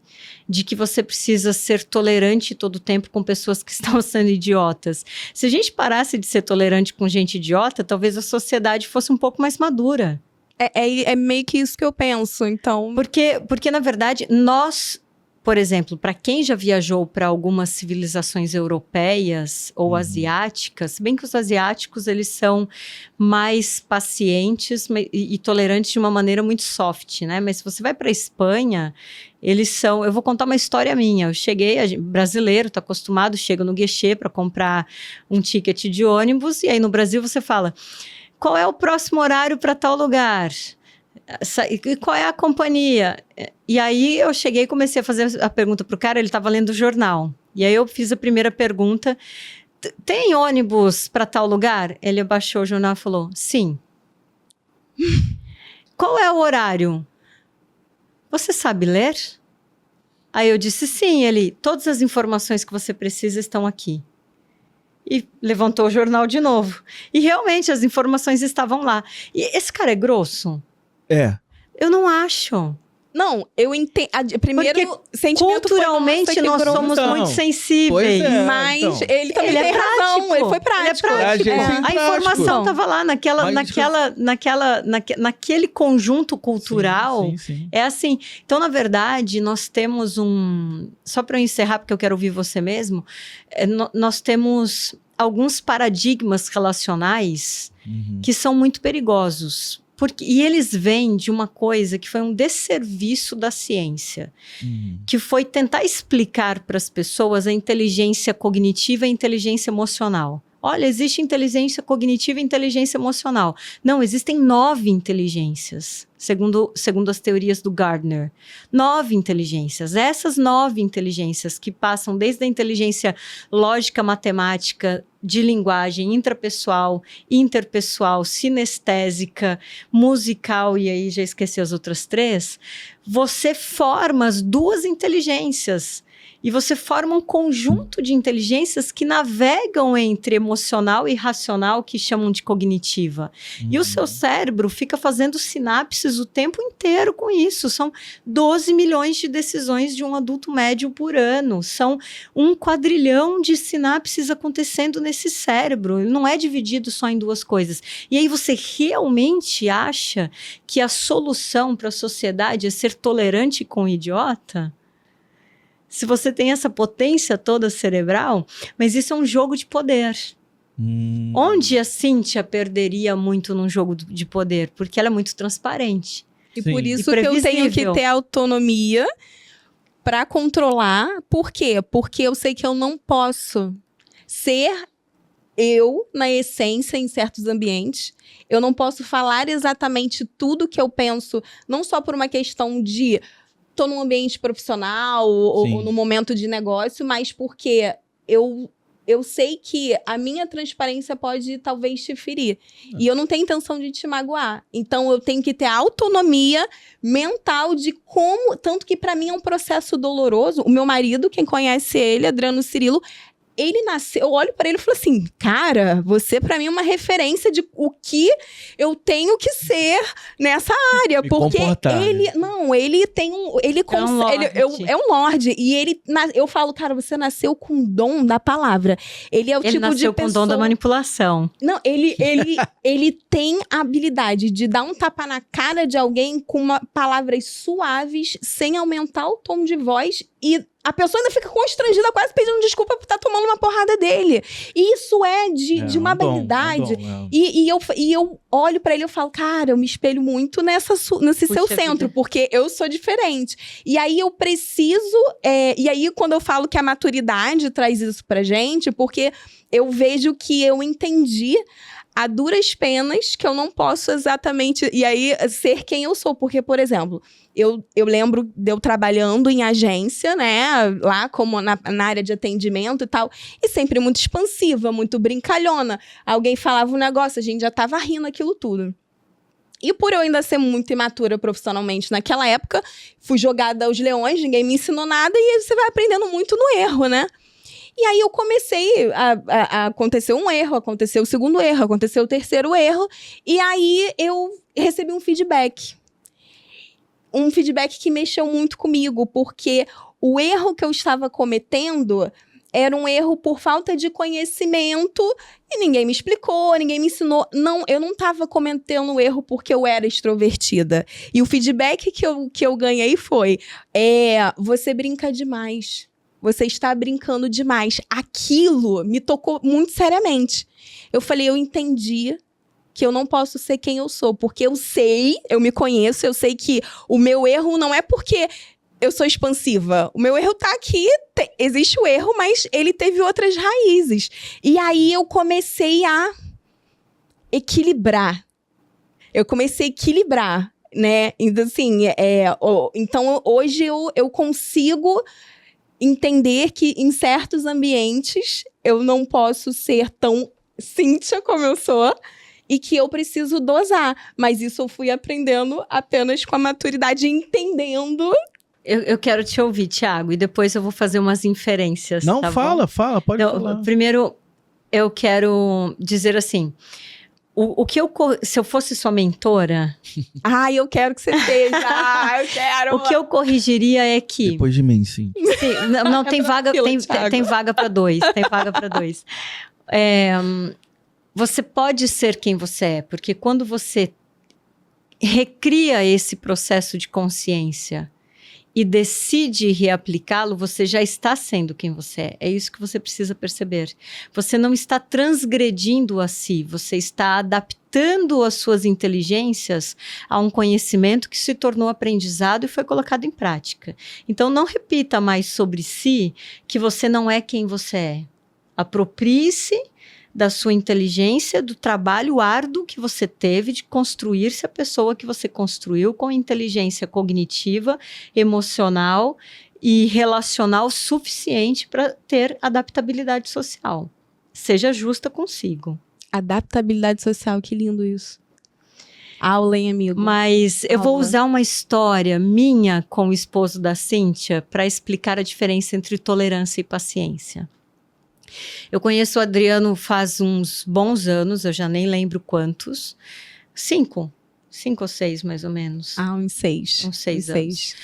De que você precisa ser tolerante todo o tempo com pessoas que estão sendo idiotas. Se a gente parasse de ser tolerante com gente idiota, talvez a sociedade fosse um pouco mais madura. É meio que isso que eu penso, então... Porque na verdade, nós... Por exemplo, para quem já viajou para algumas civilizações europeias ou asiáticas, se bem que os asiáticos eles são mais pacientes e tolerantes de uma maneira muito soft, né? Mas se você vai para a Espanha, eles são... Eu vou contar uma história minha. Eu cheguei, brasileiro, tá acostumado, chega no guichê para comprar um ticket de ônibus, e aí no Brasil você fala, qual é o próximo horário para tal lugar? Qual é a companhia? E aí eu cheguei e comecei a fazer a pergunta pro cara, ele estava lendo o jornal. E aí eu fiz a primeira pergunta, tem ônibus para tal lugar? Ele abaixou o jornal e falou, sim. Qual é o horário? Você sabe ler? Aí eu disse, sim. Ele, todas as informações que você precisa estão aqui. E levantou o jornal de novo. E realmente as informações estavam lá. E esse cara é grosso? É. Eu não acho. Não, eu entendo. Primeiro, sentimento culturalmente foi, nós nossa, somos Então, muito sensíveis. pois é. mas então. ele também Ele é tem razão, prático. ele foi prático. Ele é prático. A gente- A informação Prático. estava lá naquele conjunto cultural. Sim. É assim. Então, na verdade, nós temos Só para eu encerrar, porque eu quero ouvir você mesmo. Nós temos alguns paradigmas relacionais Uhum. que são muito perigosos. E eles vêm de uma coisa que foi um desserviço da ciência, Uhum. que foi tentar explicar para as pessoas a inteligência cognitiva e a inteligência emocional. Olha, existe inteligência cognitiva e inteligência emocional. Não, existem 9 inteligências, segundo as teorias do Gardner. 9 inteligências. Essas 9 inteligências que passam desde a inteligência lógica, matemática, de linguagem intrapessoal, interpessoal, sinestésica, musical, e aí já esqueci as outras 3, você forma as 2 inteligências. E você forma um conjunto de inteligências que navegam entre emocional e racional, que chamam de cognitiva. E o seu cérebro fica fazendo sinapses o tempo inteiro com isso. São 12 milhões de decisões de um adulto médio por ano. São 1 quadrilhão de sinapses acontecendo nesse cérebro. Ele não é dividido só em 2 coisas. E aí você realmente acha que a solução para a sociedade é ser tolerante com o idiota? Se você tem essa potência toda cerebral, mas isso é um jogo de poder. Onde a Cíntia perderia muito num jogo de poder? Porque ela é muito transparente. E Sim. por isso E que eu tenho que previsível. ter autonomia para controlar. Por quê? Porque eu sei que eu não posso ser eu, na essência, em certos ambientes. Eu não posso falar exatamente tudo que eu penso, não só por uma questão de tô num ambiente profissional ou no momento de negócio, mas porque eu sei que a minha transparência pode talvez te ferir. E eu não tenho intenção de te magoar. Então eu tenho que ter a autonomia mental de como, tanto que para mim é um processo doloroso. O meu marido, quem conhece ele, Adriano Cirilo, ele nasceu, eu olho para ele e falo assim, cara, você para mim é uma referência de o que eu tenho que ser nessa área, Me porque comportar, ele, ele tem ele consegue, é um lorde e ele, eu falo, cara, você nasceu com o dom da palavra. Ele é o Ele tipo de nasceu com o pessoa, dom da manipulação. não, ele tem a habilidade de dar um tapa na cara de alguém com palavras suaves, sem aumentar o tom de voz e a pessoa ainda fica constrangida, quase pedindo desculpa por estar tomando uma porrada dele. E isso é de uma habilidade. E eu olho pra ele e eu falo, cara, eu me espelho muito nesse seu centro, porque eu sou diferente. E aí eu preciso... e aí quando eu falo que a maturidade traz isso pra gente, porque eu vejo que eu entendi a duras penas que eu não posso exatamente... E aí, ser quem eu sou. Porque, por exemplo... Eu lembro de eu trabalhando em agência, né? Lá como na área de atendimento e tal. E sempre muito expansiva, muito brincalhona. Alguém falava um negócio, a gente já tava rindo aquilo tudo. E por eu ainda ser muito imatura profissionalmente naquela época, fui jogada aos leões, ninguém me ensinou nada. E aí você vai aprendendo muito no erro, né? E aí eu comecei a acontecer um erro, aconteceu o segundo erro, aconteceu o terceiro erro. E aí eu recebi um feedback. Um feedback que mexeu muito comigo, porque o erro que eu estava cometendo era um erro por falta de conhecimento e ninguém me explicou, ninguém me ensinou. Não, eu não estava cometendo o erro porque eu era extrovertida. E o feedback que eu ganhei foi, você brinca demais. Você está brincando demais. Aquilo me tocou muito seriamente. Eu falei, eu entendi que eu não posso ser quem eu sou, porque eu me conheço, eu sei que o meu erro não é porque eu sou expansiva. O meu erro tá aqui, existe o erro, mas ele teve outras raízes. E aí eu comecei a equilibrar. Né? Então, assim, então hoje eu consigo entender que em certos ambientes eu não posso ser tão Cíntia como eu sou, e que eu preciso dosar. Mas isso eu fui aprendendo apenas com a maturidade, entendendo. Eu quero te ouvir, Thiago, e depois eu vou fazer umas inferências. Não, tá fala, bom? pode Então, falar. primeiro, eu quero dizer assim, Se eu fosse sua mentora, Eu quero que você seja. Eu quero. o que eu corrigiria é que... Depois de mim, sim. Sim, não, tem vaga, tem vaga para 2. Tem vaga para 2. Você pode ser quem você é, porque quando você recria esse processo de consciência e decide reaplicá-lo, você já está sendo quem você é. É isso que você precisa perceber. Você não está transgredindo a si, você está adaptando as suas inteligências a um conhecimento que se tornou aprendizado e foi colocado em prática. Então, não repita mais sobre si que você não é quem você é. Aproprie-se da sua inteligência, do trabalho árduo que você teve de construir-se a pessoa que você construiu com inteligência cognitiva, emocional e relacional suficiente para ter adaptabilidade social. Seja justa consigo. Adaptabilidade social, que lindo isso. Aula, hein, amigo? Mas eu vou usar uma história minha com o esposo da Cíntia para explicar a diferença entre tolerância e paciência. Eu conheço o Adriano faz uns bons anos, eu já nem lembro quantos. 5 ou 6, mais ou menos. Uns 6. Uns 6 anos.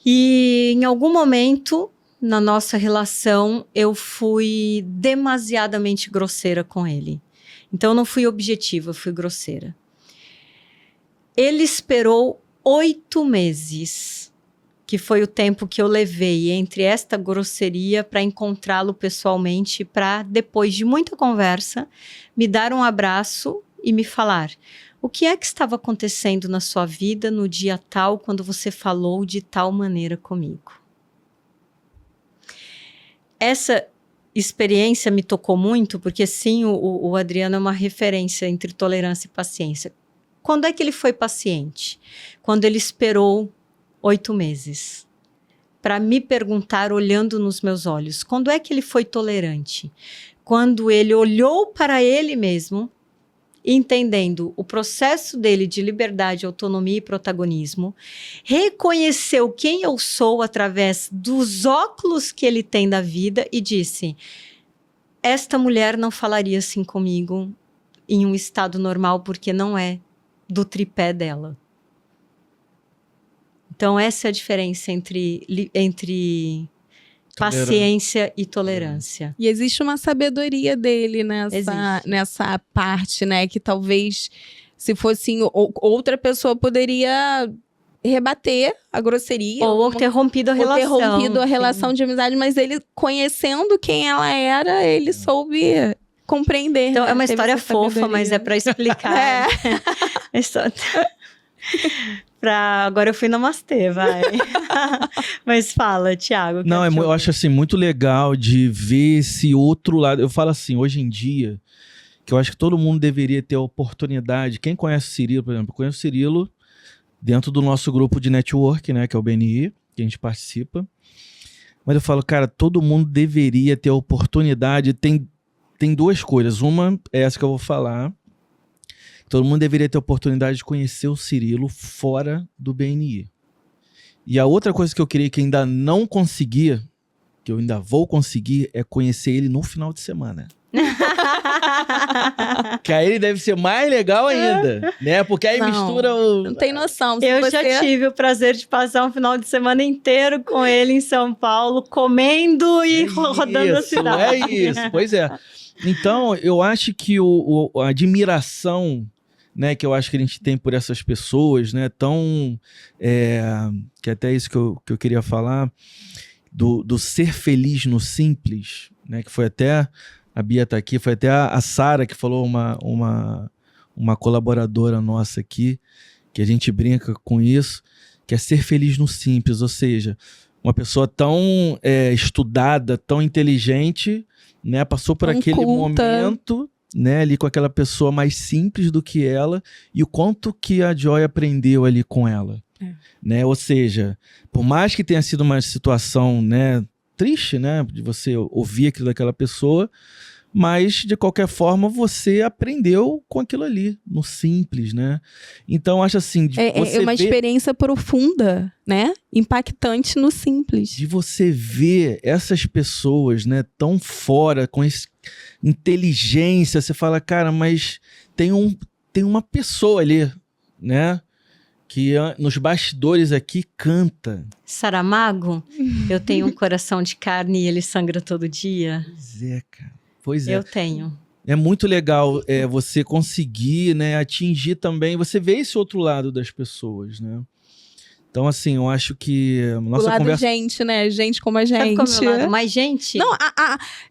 E em algum momento, na nossa relação, eu fui demasiadamente grosseira com ele. Então, eu não fui objetiva, eu fui grosseira. Ele esperou 8 meses, que foi o tempo que eu levei entre esta grosseria para encontrá-lo pessoalmente, para, depois de muita conversa, me dar um abraço e me falar: o que é que estava acontecendo na sua vida no dia tal, quando você falou de tal maneira comigo? Essa experiência me tocou muito, porque sim, o Adriano é uma referência entre tolerância e paciência. Quando é que ele foi paciente? Quando ele esperou 8 meses, para me perguntar, olhando nos meus olhos. Quando é que ele foi tolerante? Quando ele olhou para ele mesmo, entendendo o processo dele de liberdade, autonomia e protagonismo, reconheceu quem eu sou através dos óculos que ele tem da vida e disse: esta mulher não falaria assim comigo em um estado normal, porque não é do tripé dela. Então, essa é a diferença entre paciência e tolerância. E existe uma sabedoria dele nessa parte, né? Que talvez, se fosse outra pessoa, poderia rebater a grosseria. Ou ter rompido a relação. Ou ter rompido a relação de amizade. Mas ele, conhecendo quem ela era, ele soube compreender. Então, é uma história fofa, mas é para explicar. Agora eu fui namastê, vai. Mas fala, Thiago. Não, eu acho assim muito legal de ver esse outro lado. Eu falo assim, hoje em dia, que eu acho que todo mundo deveria ter a oportunidade. Quem conhece o Cirilo, por exemplo, eu conheço o Cirilo dentro do nosso grupo de network, né, que é o BNI, que a gente participa. Mas eu falo, cara, todo mundo deveria ter a oportunidade. Tem 2 coisas. Uma é essa que eu vou falar. Todo mundo deveria ter a oportunidade de conhecer o Cirilo fora do BNI. E a outra coisa que eu queria que ainda não conseguia, que eu ainda vou conseguir, é conhecer ele no final de semana. Que aí ele deve ser mais legal ainda, né? Porque aí mistura o... Não tem noção. Eu já tive o prazer de passar um final de semana inteiro com ele em São Paulo, comendo e rodando a cidade. É isso, pois é. Então, eu acho que a admiração, né, que eu acho que a gente tem por essas pessoas, né, que até isso que eu queria falar, do ser feliz no simples, né, que foi até, a Bia tá aqui, foi até a Sara que falou, uma colaboradora nossa aqui, que a gente brinca com isso, que é ser feliz no simples, ou seja, uma pessoa tão estudada, tão inteligente, né, passou por aquele momento, né, ali com aquela pessoa mais simples do que ela, e o quanto que a Joy aprendeu ali com ela, né, ou seja, por mais que tenha sido uma situação, né, triste, né, de você ouvir aquilo daquela pessoa, mas de qualquer forma você aprendeu com aquilo ali, no simples, né, então acho assim, é uma experiência profunda, né, impactante no simples. De você ver essas pessoas, né, tão fora, com inteligência, você fala, cara, mas tem uma pessoa ali, né? Que nos bastidores aqui canta. Saramago, eu tenho um coração de carne e ele sangra todo dia. Pois é, cara. Pois é. Eu tenho. É muito legal você conseguir, né, atingir também, você vê esse outro lado das pessoas, né? Então, assim, eu acho que a nossa o lado conversa... gente, né? Gente como a gente. Sabe como é o lado mais gente? Não,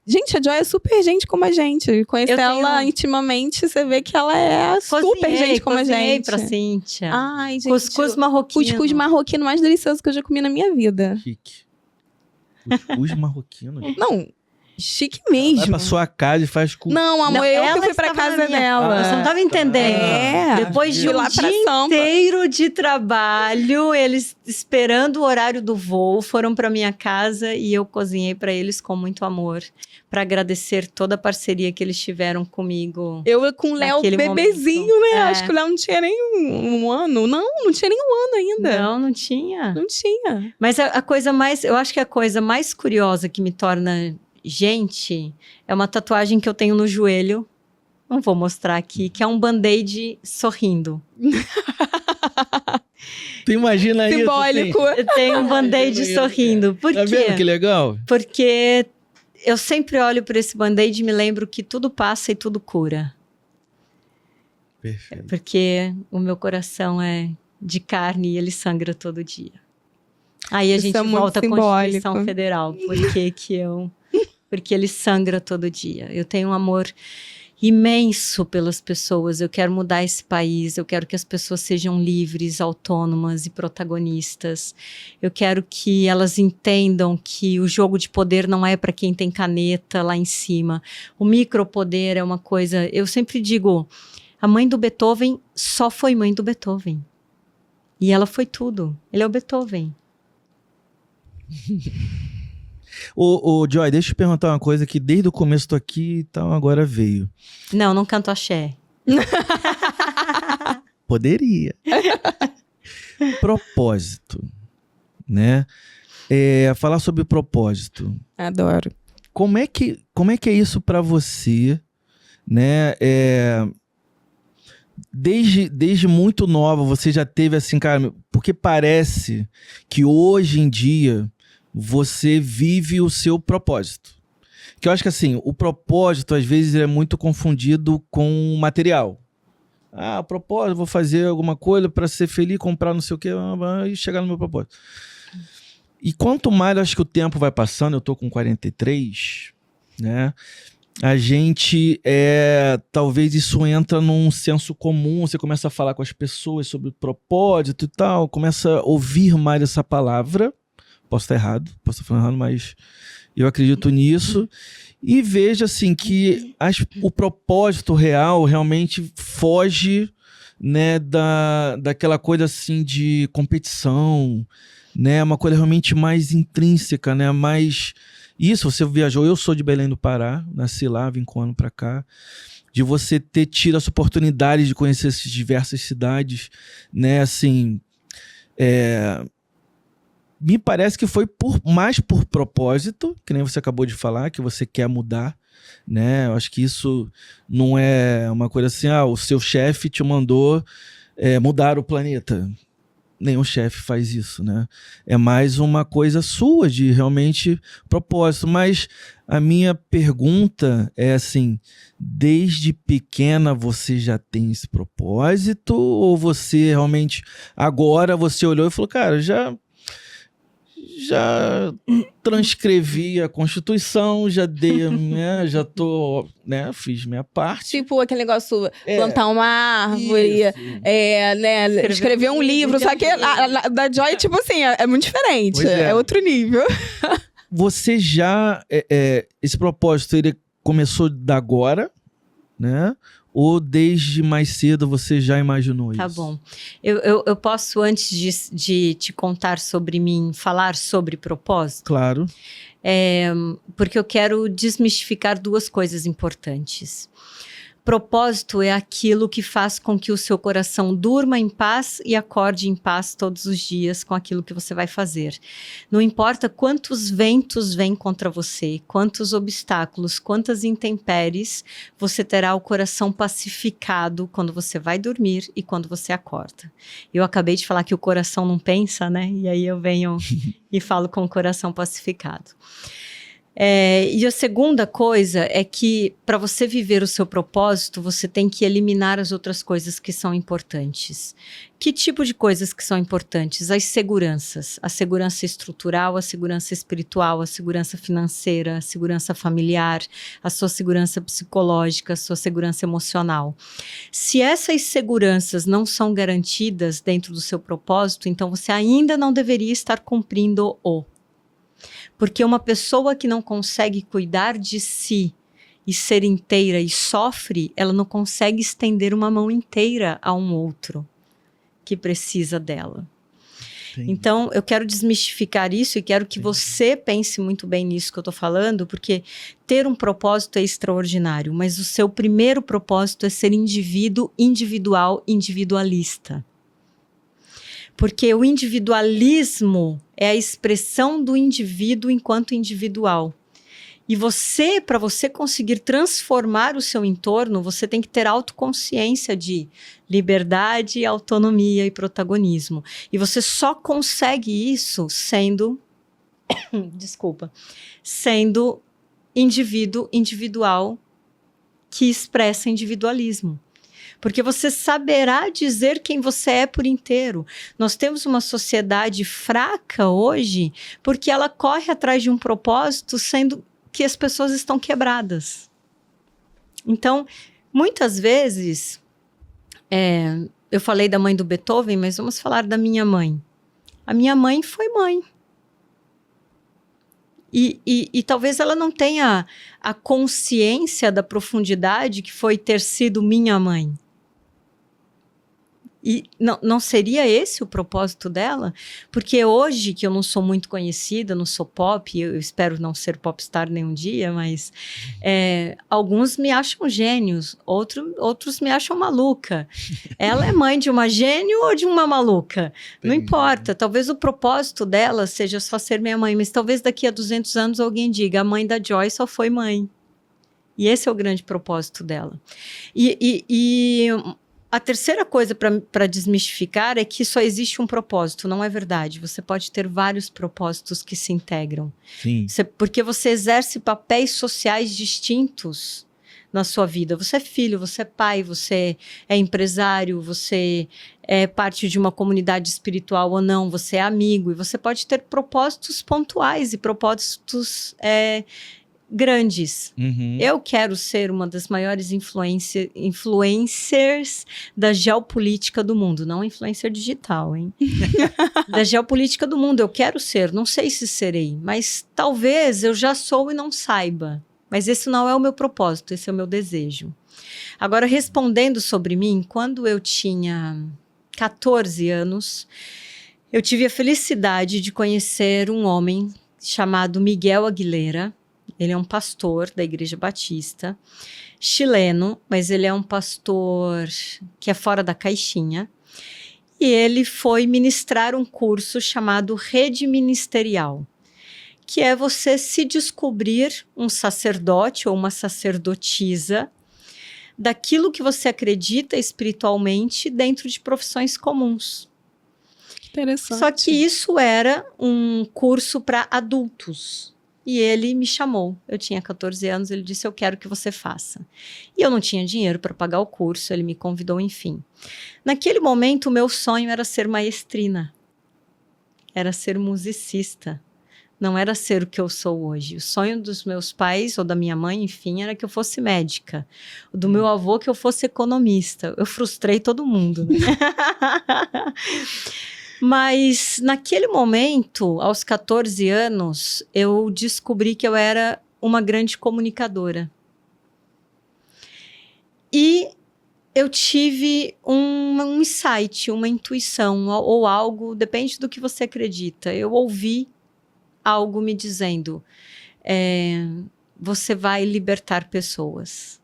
gente, a Joy é super gente como a gente. Conhecer ela intimamente, você vê que ela é super gente como a gente. Pra Cíntia. Ai, gente. Cuscuz marroquino. Cuscuz marroquino mais delicioso que eu já comi na minha vida. Chique. Cuscuz marroquino. Não, chique mesmo. Vai pra sua casa e faz cuscuz. Não, amor, eu que fui pra casa dela. Você não tava entendendo. É. Depois de um lá pra dia Sampa. inteiro de trabalho, eles esperando o horário do voo, foram pra minha casa e eu cozinhei pra eles com muito amor, pra agradecer toda a parceria que eles tiveram comigo. Eu com o Léo Naquele bebezinho, momento. né? É. Acho que o Léo não tinha nem um ano. Não tinha nem um ano ainda. Não tinha. Não tinha. Mas a coisa mais, eu acho que a coisa mais curiosa que me torna gente é uma tatuagem que eu tenho no joelho. Não vou mostrar aqui, que é um band-aid sorrindo. Tu imagina isso? Simbólico. Eu tenho um band-aid sorrindo. Por Tá vendo que quê? legal? Porque eu sempre olho para esse band-aid e me lembro que tudo passa e tudo cura. Perfeito. Porque o meu coração é de carne e ele sangra todo dia. Aí a Isso gente é muito volta à Constituição simbólico. Federal. Porque ele sangra todo dia. Eu tenho um amor imenso pelas pessoas. Eu quero mudar esse país. Eu quero que as pessoas sejam livres, autônomas e protagonistas. Eu quero que elas entendam que o jogo de poder não é para quem tem caneta lá em cima. O micropoder é uma coisa... Eu sempre digo, a mãe do Beethoven só foi mãe do Beethoven. E ela foi tudo. Ele é o Beethoven. Ô, Joy, deixa eu te perguntar uma coisa que desde o começo tô aqui e tal, agora veio. Não canto axé. Poderia. Propósito, né? Falar sobre propósito. Adoro. Como é que é isso pra você, né? Desde muito nova você já teve assim, cara, porque parece que hoje em dia você vive o seu propósito. Que eu acho que assim, o propósito às vezes é muito confundido com o material. O propósito, vou fazer alguma coisa para ser feliz, comprar não sei o que e chegar no meu propósito. E quanto mais eu acho que o tempo vai passando, eu tô com 43, né? A gente, talvez isso entra num senso comum, você começa a falar com as pessoas sobre o propósito e tal, começa a ouvir mais essa palavra. Posso estar errado, posso estar falando errado, mas eu acredito nisso. E vejo assim que o propósito real realmente foge, né, daquela coisa assim de competição, né, uma coisa realmente mais intrínseca, né, mais... Isso, você viajou, eu sou de Belém do Pará, nasci lá, vim com um ano pra cá, de você ter tido essa oportunidade de conhecer essas diversas cidades, né, assim... Me parece que foi mais por propósito, que nem você acabou de falar, que você quer mudar, né? Eu acho que isso não é uma coisa assim, o seu chefe te mandou mudar o planeta. Nenhum chefe faz isso, né? É mais uma coisa sua, de realmente propósito. Mas a minha pergunta é assim, desde pequena você já tem esse propósito? Ou você realmente, agora você olhou e falou, cara, já transcrevi a Constituição, já dei, né, já tô, né, fiz minha parte. Tipo aquele negócio, plantar uma árvore, né, escrever um livro. Só que a da Joy, tipo assim, é muito diferente. É outro nível. Você já, esse propósito, ele começou da agora, né? Ou desde mais cedo você já imaginou isso? Tá bom. Eu posso, antes de te contar sobre mim, falar sobre propósito? Claro. Porque eu quero desmistificar duas coisas importantes. propósito é aquilo que faz com que o seu coração durma em paz e acorde em paz todos os dias com aquilo que você vai fazer. Não importa quantos ventos vêm contra você, quantos obstáculos, quantas intempéries, você terá o coração pacificado quando você vai dormir e quando você acorda. Eu acabei de falar que o coração não pensa, né? E aí eu venho e falo com o coração pacificado. E a segunda coisa é que para você viver o seu propósito, você tem que eliminar as outras coisas que são importantes. Que tipo de coisas que são importantes? As seguranças. A segurança estrutural, a segurança espiritual, a segurança financeira, a segurança familiar, a sua segurança psicológica, a sua segurança emocional. Se essas seguranças não são garantidas dentro do seu propósito, então você ainda não deveria estar cumprindo-o. Porque uma pessoa que não consegue cuidar de si e ser inteira e sofre, ela não consegue estender uma mão inteira a um outro que precisa dela. Entendi. Então, eu quero desmistificar isso e quero que você pense muito bem nisso que eu estou falando, porque ter um propósito é extraordinário, mas o seu primeiro propósito é ser indivíduo, individual, individualista. Porque o individualismo é a expressão do indivíduo enquanto individual. E você, para você conseguir transformar o seu entorno, você tem que ter autoconsciência de liberdade, autonomia e protagonismo. E você só consegue isso sendo, sendo indivíduo individual que expressa individualismo. Porque você saberá dizer quem você é por inteiro. Nós temos uma sociedade fraca hoje porque ela corre atrás de um propósito, sendo que as pessoas estão quebradas. Então, muitas vezes, eu falei da mãe do Beethoven, mas vamos falar da minha mãe. A minha mãe foi mãe. E talvez ela não tenha a consciência da profundidade que foi ter sido minha mãe. E não seria esse o propósito dela? Porque hoje, que eu não sou muito conhecida, não sou pop, eu espero não ser popstar nenhum dia, mas alguns me acham gênios, outros me acham maluca. Ela é mãe de uma gênio ou de uma maluca? Não importa, talvez o propósito dela seja só ser minha mãe, mas talvez daqui a 200 anos alguém diga, a mãe da Joy só foi mãe. E esse é o grande propósito dela. A terceira coisa para desmistificar é que só existe um propósito, não é verdade. Você pode ter vários propósitos que se integram. Sim. Porque você exerce papéis sociais distintos na sua vida. Você é filho, você é pai, você é empresário, você é parte de uma comunidade espiritual ou não, você é amigo. E você pode ter propósitos pontuais e propósitos grandes. Uhum. Eu quero ser uma das maiores influencers da geopolítica do mundo. Não influencer digital, hein? Da geopolítica do mundo. Eu quero ser. Não sei se serei. Mas talvez eu já sou e não saiba. Mas esse não é o meu propósito. Esse é o meu desejo. Agora, respondendo sobre mim, quando eu tinha 14 anos, eu tive a felicidade de conhecer um homem chamado Miguel Aguilera. Ele é um pastor da Igreja Batista, chileno, mas ele é um pastor que é fora da caixinha. E ele foi ministrar um curso chamado Rede Ministerial, que é você se descobrir um sacerdote ou uma sacerdotisa daquilo que você acredita espiritualmente dentro de profissões comuns. Interessante. Só que isso era um curso para adultos. E ele me chamou. Eu tinha 14 anos, ele disse, eu quero que você faça. E eu não tinha dinheiro para pagar o curso, ele me convidou, enfim. Naquele momento, o meu sonho era ser maestrina. Era ser musicista. Não era ser o que eu sou hoje. O sonho dos meus pais, ou da minha mãe, enfim, era que eu fosse médica. O do meu avô, que eu fosse economista. Eu frustrei todo mundo, né? Mas naquele momento, aos 14 anos, eu descobri que eu era uma grande comunicadora. E eu tive um insight, uma intuição ou algo, depende do que você acredita. Eu ouvi algo me dizendo, você vai libertar pessoas.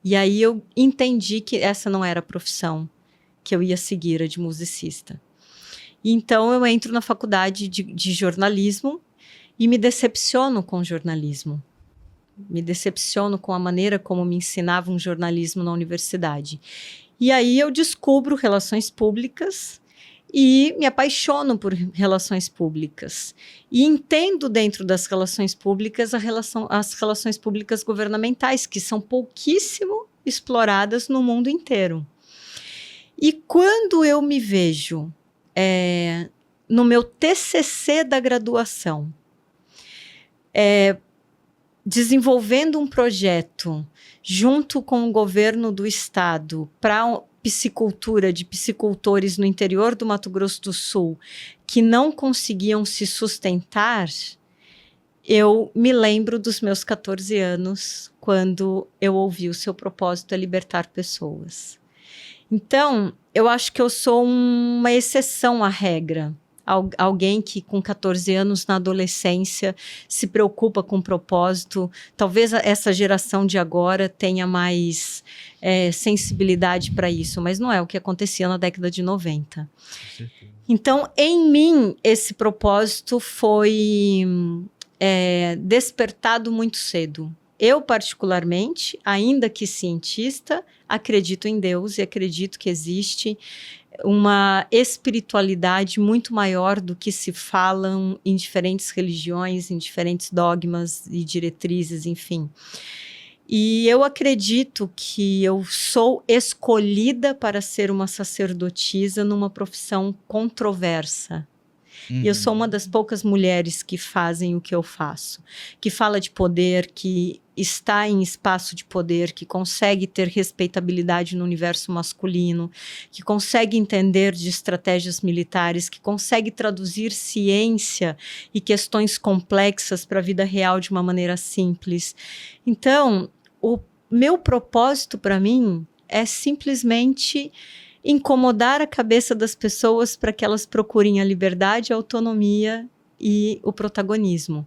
E aí eu entendi que essa não era a profissão que eu ia seguir, a de musicista. E então eu entro na faculdade de jornalismo e me decepciono com o jornalismo. Me decepciono com a maneira como me ensinavam jornalismo na universidade. E aí eu descubro relações públicas e me apaixono por relações públicas. E entendo dentro das relações públicas as relações públicas governamentais, que são pouquíssimo exploradas no mundo inteiro. E quando eu me vejo no meu TCC da graduação, desenvolvendo um projeto junto com o governo do estado para piscicultura de piscicultores no interior do Mato Grosso do Sul que não conseguiam se sustentar, eu me lembro dos meus 14 anos quando eu ouvi o seu propósito é libertar pessoas. Então, eu acho que eu sou uma exceção à regra. Alguém que com 14 anos na adolescência se preocupa com propósito. Talvez essa geração de agora tenha mais sensibilidade para isso, mas não é o que acontecia na década de 90. Então, em mim, esse propósito foi despertado muito cedo. Eu, particularmente, ainda que cientista, acredito em Deus e acredito que existe uma espiritualidade muito maior do que se falam em diferentes religiões, em diferentes dogmas e diretrizes, enfim. E eu acredito que eu sou escolhida para ser uma sacerdotisa numa profissão controversa. E eu sou uma das poucas mulheres que fazem o que eu faço, que fala de poder, que está em espaço de poder, que consegue ter respeitabilidade no universo masculino, que consegue entender de estratégias militares, que consegue traduzir ciência e questões complexas para a vida real de uma maneira simples. Então, o meu propósito para mim é simplesmente incomodar a cabeça das pessoas para que elas procurem a liberdade, a autonomia e o protagonismo.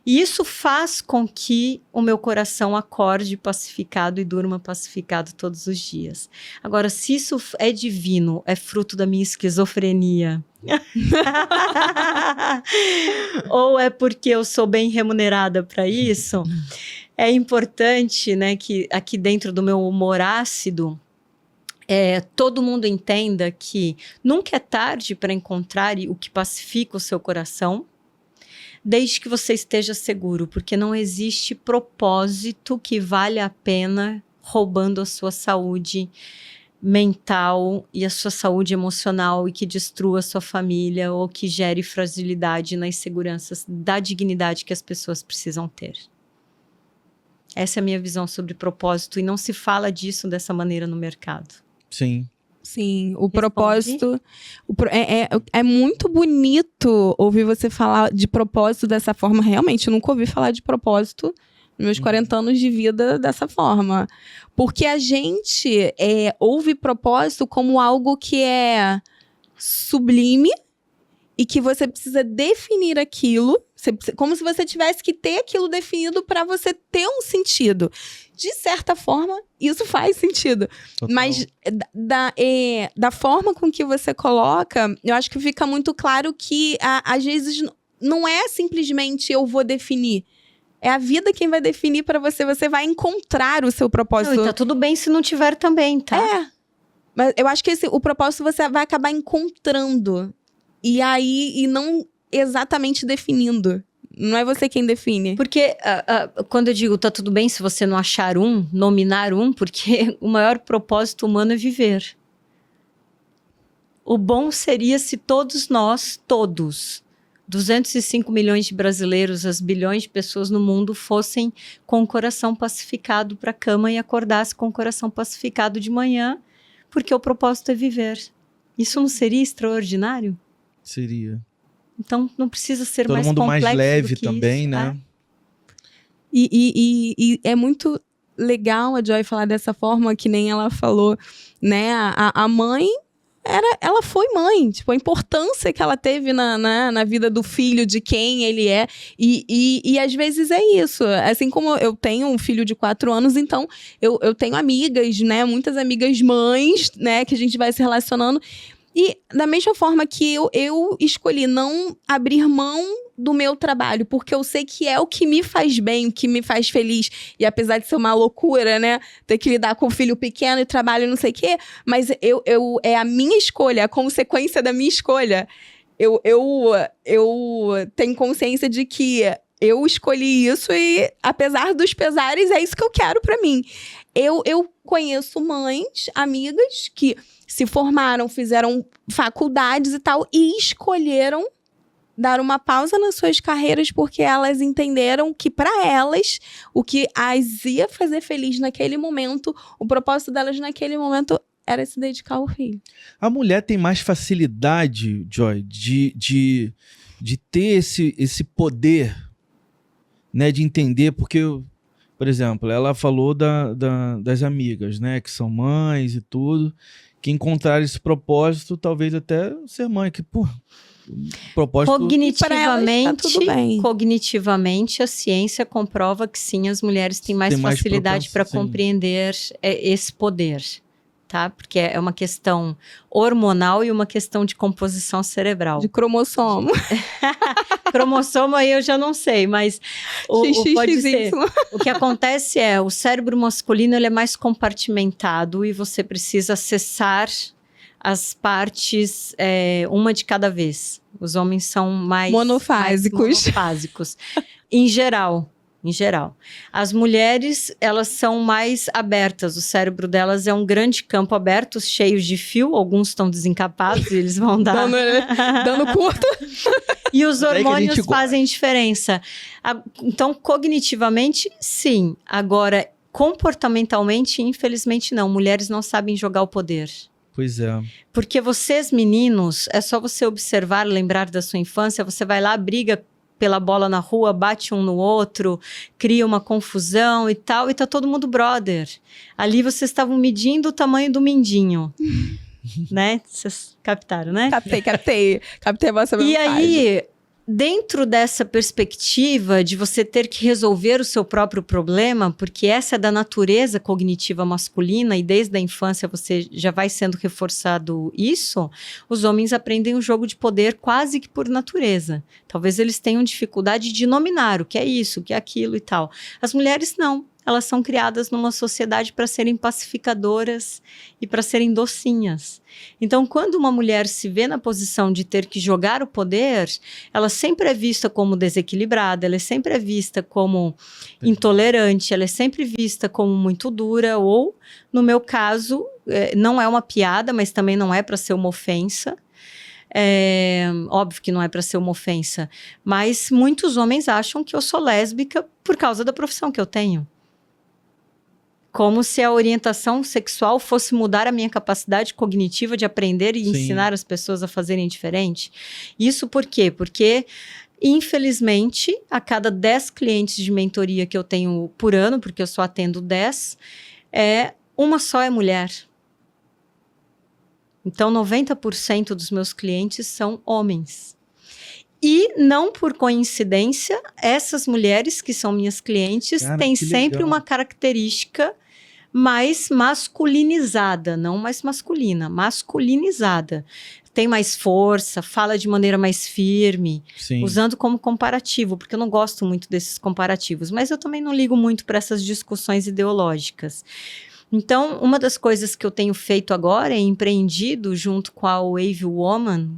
E isso faz com que o meu coração acorde pacificado e durma pacificado todos os dias. Agora, se isso é divino, é fruto da minha esquizofrenia, ou é porque eu sou bem remunerada para isso, é importante, né, que aqui dentro do meu humor ácido, todo mundo entenda que nunca é tarde para encontrar o que pacifica o seu coração, desde que você esteja seguro, porque não existe propósito que vale a pena roubando a sua saúde mental e a sua saúde emocional e que destrua a sua família ou que gere fragilidade nas seguranças da dignidade que as pessoas precisam ter. Essa é a minha visão sobre propósito e não se fala disso dessa maneira no mercado. Sim. Sim, o propósito... É muito bonito ouvir você falar de propósito dessa forma. Realmente, eu nunca ouvi falar de propósito nos meus 40 anos de vida dessa forma. Porque a gente ouve propósito como algo que é sublime e que você precisa definir aquilo, como se você tivesse que ter aquilo definido para você ter um sentido. De certa forma, isso faz sentido. Total. Mas da forma com que você coloca, eu acho que fica muito claro que, às vezes, não é simplesmente eu vou definir. É a vida quem vai definir para você. Você vai encontrar o seu propósito. Não, e tá tudo bem se não tiver também, tá? Mas eu acho que o propósito você vai acabar encontrando. E não exatamente definindo. Não é você quem define. Porque quando eu digo tá tudo bem se você não achar nominar porque o maior propósito humano é viver. O bom seria se todos nós, 205 milhões de brasileiros, as bilhões de pessoas no mundo fossem com o coração pacificado para a cama e acordassem com o coração pacificado de manhã, porque o propósito é viver. Isso não seria extraordinário? Seria. Então, não precisa ser todo mais mundo complexo mais leve do que também, isso, né? E é muito legal a Joy falar dessa forma, que nem ela falou, né? A mãe ela foi mãe, tipo, a importância que ela teve na vida do filho, de quem ele é, e às vezes é isso, assim como eu tenho um filho de 4 anos, então eu tenho amigas, né, muitas amigas mães, né, que a gente vai se relacionando, e da mesma forma que eu escolhi não abrir mão do meu trabalho, porque eu sei que é o que me faz bem, o que me faz feliz. E apesar de ser uma loucura, né? Ter que lidar com um filho pequeno e trabalho e não sei o quê, mas é a minha escolha, a consequência da minha escolha. Eu tenho consciência de que eu escolhi isso e, apesar dos pesares, é isso que eu quero pra mim. Eu conheço mães, amigas, que se formaram, fizeram faculdades e tal, e escolheram dar uma pausa nas suas carreiras porque elas entenderam que, para elas, o que as ia fazer feliz naquele momento, o propósito delas naquele momento era se dedicar ao filho. A mulher tem mais facilidade, Joy, de ter esse poder, né, de entender, porque, por exemplo, ela falou das amigas, né, que são mães e tudo, que encontraram esse propósito, talvez até ser mãe, que, pô, propósito... Cognitivamente, a ciência comprova que sim, as mulheres têm mais facilidade para compreender esse poder, tá? Porque é uma questão hormonal e uma questão de composição cerebral. De cromossomo. Cromossomo aí eu já não sei, mas pode ser. O que acontece é, o cérebro masculino ele é mais compartimentado e você precisa acessar as partes, uma de cada vez. Os homens são mais monofásicos. Em geral. As mulheres, elas são mais abertas. O cérebro delas é um grande campo aberto, cheio de fio. Alguns estão desencapados e eles vão dar... dando curto. E os hormônios fazem diferença. Então, cognitivamente, sim. Agora, comportamentalmente, infelizmente, não. Mulheres não sabem jogar o poder. Pois é. Porque vocês, meninos, é só você observar, lembrar da sua infância, você vai lá, briga pela bola na rua, bate um no outro, cria uma confusão e tal, e tá todo mundo brother. Ali vocês estavam medindo o tamanho do mindinho. Né? Vocês captaram, né? Captei a vossa mensagem. E aí, dentro dessa perspectiva de você ter que resolver o seu próprio problema, porque essa é da natureza cognitiva masculina e desde a infância você já vai sendo reforçado isso, os homens aprendem o jogo de poder quase que por natureza. Talvez eles tenham dificuldade de nominar o que é isso, o que é aquilo e tal. As mulheres não. Elas são criadas numa sociedade para serem pacificadoras e para serem docinhas. Então, quando uma mulher se vê na posição de ter que jogar o poder, ela sempre é vista como desequilibrada, ela sempre é vista como intolerante, ela é sempre vista como muito dura ou, no meu caso, não é uma piada, mas também não é para ser uma ofensa. Óbvio que não é para ser uma ofensa, mas muitos homens acham que eu sou lésbica por causa da profissão que eu tenho. Como se a orientação sexual fosse mudar a minha capacidade cognitiva de aprender e ensinar as pessoas a fazerem diferente. Isso por quê? Porque, infelizmente, a cada 10 clientes de mentoria que eu tenho por ano, porque eu só atendo 10, uma só é mulher. Então, 90% dos meus clientes são homens. E, não por coincidência, essas mulheres que são minhas clientes têm sempre uma característica mais masculinizada, não mais masculina, masculinizada. Tem mais força, fala de maneira mais firme, usando como comparativo, porque eu não gosto muito desses comparativos, mas eu também não ligo muito para essas discussões ideológicas. Então, uma das coisas que eu tenho feito agora é empreendido junto com a Wave Woman,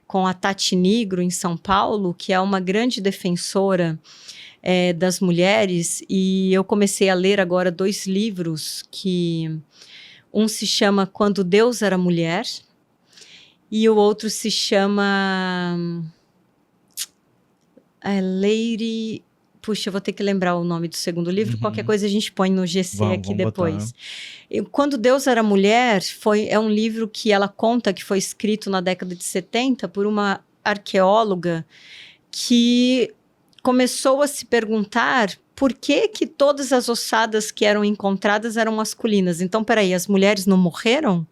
com a Tati Nigro em São Paulo, que é uma grande defensora das mulheres, e eu comecei a ler agora 2 livros, que um se chama Quando Deus Era Mulher, e o outro se chama Lady... Puxa, eu vou ter que lembrar o nome do segundo livro, qualquer coisa a gente põe no GC aqui depois. Quando Deus Era Mulher, é um livro que ela conta que foi escrito na década de 70 por uma arqueóloga que começou a se perguntar por que todas as ossadas que eram encontradas eram masculinas. Então, peraí, as mulheres não morreram?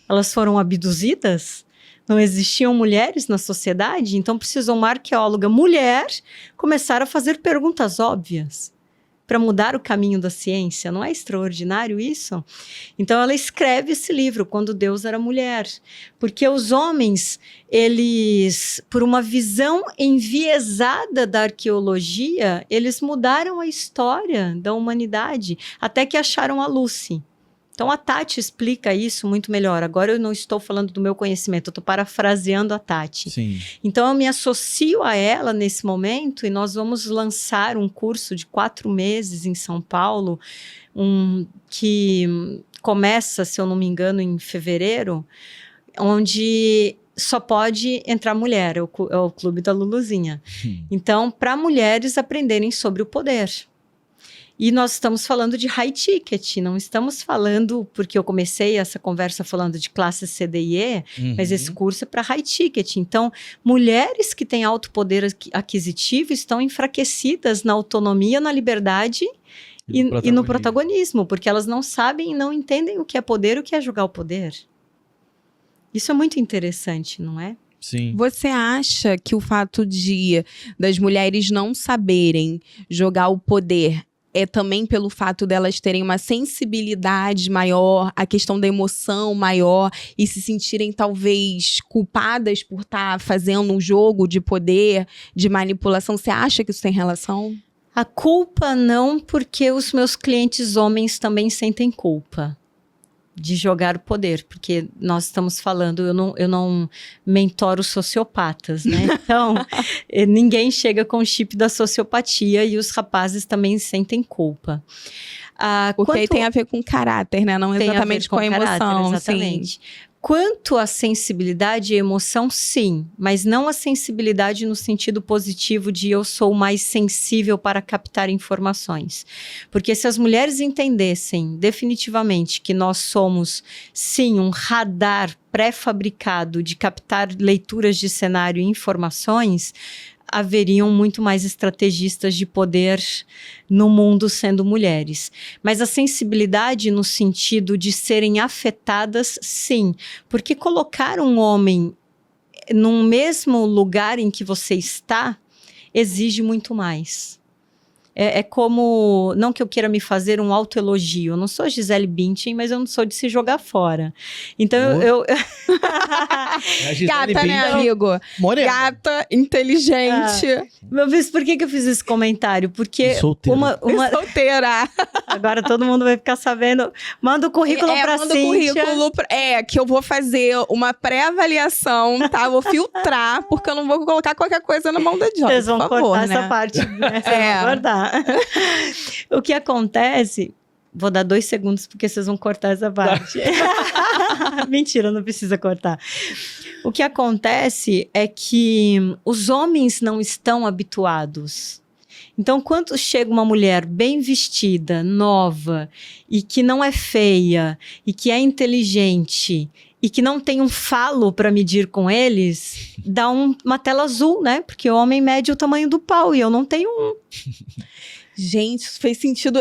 Elas foram abduzidas? Não existiam mulheres na sociedade? Então precisou uma arqueóloga mulher começar a fazer perguntas óbvias para mudar o caminho da ciência. Não é extraordinário isso? Então ela escreve esse livro, Quando Deus Era Mulher. Porque os homens, eles, por uma visão enviesada da arqueologia, eles mudaram a história da humanidade, até que acharam a Lucy. Então a Tati explica isso muito melhor. Agora eu não estou falando do meu conhecimento, eu estou parafraseando a Tati. Sim. Então eu me associo a ela nesse momento e nós vamos lançar um curso de 4 meses em São Paulo, que começa, se eu não me engano, em fevereiro, onde só pode entrar mulher, é o Clube da Luluzinha. Então, para mulheres aprenderem sobre o poder. E nós estamos falando de high ticket, não estamos falando, porque eu comecei essa conversa falando de classe C, D e E, mas esse curso é para high ticket. Então, mulheres que têm alto poder aquisitivo estão enfraquecidas na autonomia, na liberdade e no protagonismo, porque elas não sabem e não entendem o que é poder e o que é jogar o poder. Isso é muito interessante, não é? Sim. Você acha que o fato das mulheres não saberem jogar o poder é também pelo fato delas terem uma sensibilidade maior, a questão da emoção maior e se sentirem talvez culpadas por estar fazendo um jogo de poder, de manipulação? Você acha que isso tem relação? A culpa não, porque os meus clientes homens também sentem culpa de jogar o poder, porque nós estamos falando, eu não mentoro sociopatas, né? Então, ninguém chega com o chip da sociopatia e os rapazes também sentem culpa. Porque aí tem a ver com caráter, né? Não exatamente com a emoção. Caráter, exatamente. Sim. Quanto à sensibilidade e emoção, sim, mas não a sensibilidade no sentido positivo de eu sou mais sensível para captar informações. Porque se as mulheres entendessem definitivamente que nós somos, sim, um radar pré-fabricado de captar leituras de cenário e informações, haveriam muito mais estrategistas de poder no mundo sendo mulheres. Mas a sensibilidade no sentido de serem afetadas, sim. Porque colocar um homem no mesmo lugar em que você está exige muito mais. É como, não que eu queira me fazer um autoelogio, eu não sou Gisele Bündchen, mas eu não sou de se jogar fora. Então Gata, né, amigo? Morena. Gata, inteligente. Mas por que eu fiz esse comentário? Porque solteira. Solteira. Agora todo mundo vai ficar sabendo. Manda o currículo pra Cíntia. Que eu vou fazer uma pré-avaliação, tá? Vou filtrar, porque eu não vou colocar qualquer coisa na mão da Joy. Vocês vão cortar né? essa parte, né? Vocês vão cortar. O que acontece... Vou dar 2 segundos, porque vocês vão cortar essa parte. Mentira, não precisa cortar. O que acontece é que os homens não estão habituados. Então, quando chega uma mulher bem vestida, nova, e que não é feia, e que é inteligente, e que não tem um falo para medir com eles, dá uma tela azul, né? Porque o homem mede o tamanho do pau, e eu não tenho um. Gente, isso fez sentido.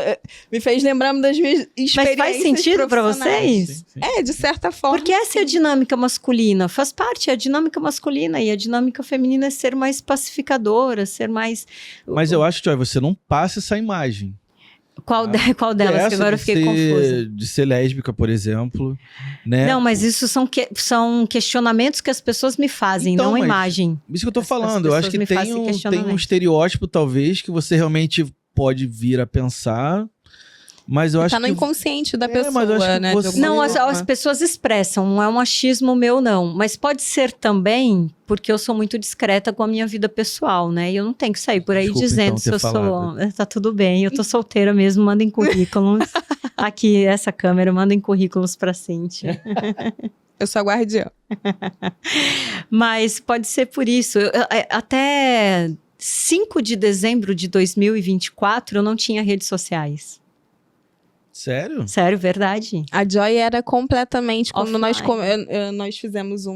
Me fez lembrar das minhas experiências. Mas faz sentido para vocês? Sim. De certa forma. Porque essa é a dinâmica masculina. Faz parte, é a dinâmica masculina. E a dinâmica feminina é ser mais pacificadora, ser mais... Mas eu acho, Joy, você não passa essa imagem. Qual delas? Que agora eu fiquei confusa. De ser lésbica, por exemplo. Né? Não, mas isso são questionamentos que as pessoas me fazem, então, não imagem. Isso que eu tô falando. Eu acho que tem um estereótipo, talvez, que você realmente pode vir a pensar, mas eu acho que... Tá no inconsciente da pessoa, né? Não, as pessoas expressam, não é um achismo meu, não. Mas pode ser também, porque eu sou muito discreta com a minha vida pessoal, né? E eu não tenho que sair por aí dizendo se eu sou... Tá tudo bem, eu tô solteira mesmo, mandem currículos. Aqui, essa câmera, mandem currículos pra Cíntia. Eu sou a guardiã. Mas pode ser por isso. Até 5 de dezembro de 2024, eu não tinha redes sociais. Sério? Sério, verdade. A Joy era completamente... Quando offline. nós fizemos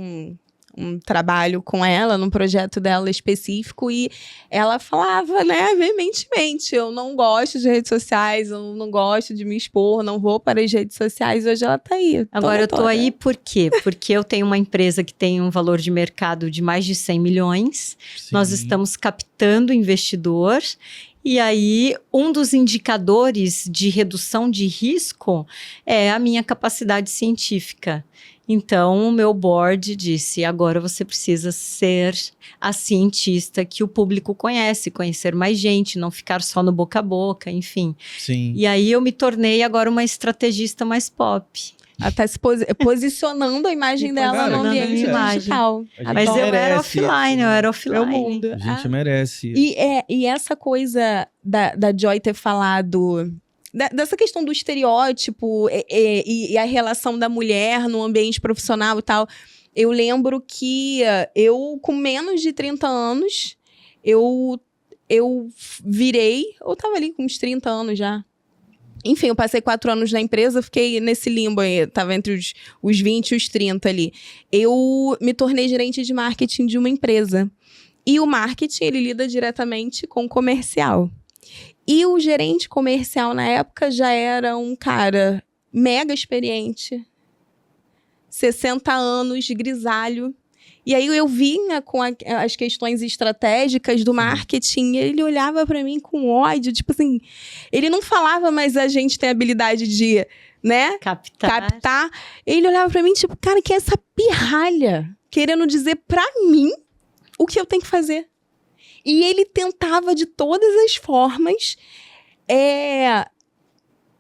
um trabalho com ela, num projeto dela específico, e ela falava, né, veementemente, eu não gosto de redes sociais, eu não gosto de me expor, não vou para as redes sociais. Hoje ela tá aí. Agora eu tô aí por quê? Porque eu tenho uma empresa que tem um valor de mercado de mais de 100 milhões, Sim. nós estamos captando investidor, e aí um dos indicadores de redução de risco é a minha capacidade científica. Então, o meu board disse, agora você precisa ser a cientista que o público conhece, conhecer mais gente, não ficar só no boca a boca, enfim. Sim. E aí eu me tornei agora uma estrategista mais pop. Ela tá se posicionando a imagem dela no posicionando a ambiente imagem. digital. A gente Mas eu era merece offline, isso, eu né? era É offline. o mundo. A gente merece. E essa coisa da Joy ter falado dessa questão do estereótipo e a relação da mulher no ambiente profissional e tal. Eu lembro que eu, com menos de 30 anos, eu virei... Eu tava ali com uns 30 anos já. Enfim, eu passei 4 anos na empresa, fiquei nesse limbo aí, tava entre os 20 e os 30 ali. Eu me tornei gerente de marketing de uma empresa. E o marketing, ele lida diretamente com o comercial. E o gerente comercial, na época, já era um cara mega experiente, 60 anos, grisalho. E aí eu vinha com as questões estratégicas do marketing, e ele olhava pra mim com ódio, tipo assim, ele não falava, mas a gente tem a habilidade de, né, captar. Ele olhava pra mim, tipo, cara, que é essa pirralha querendo dizer pra mim o que eu tenho que fazer. E ele tentava de todas as formas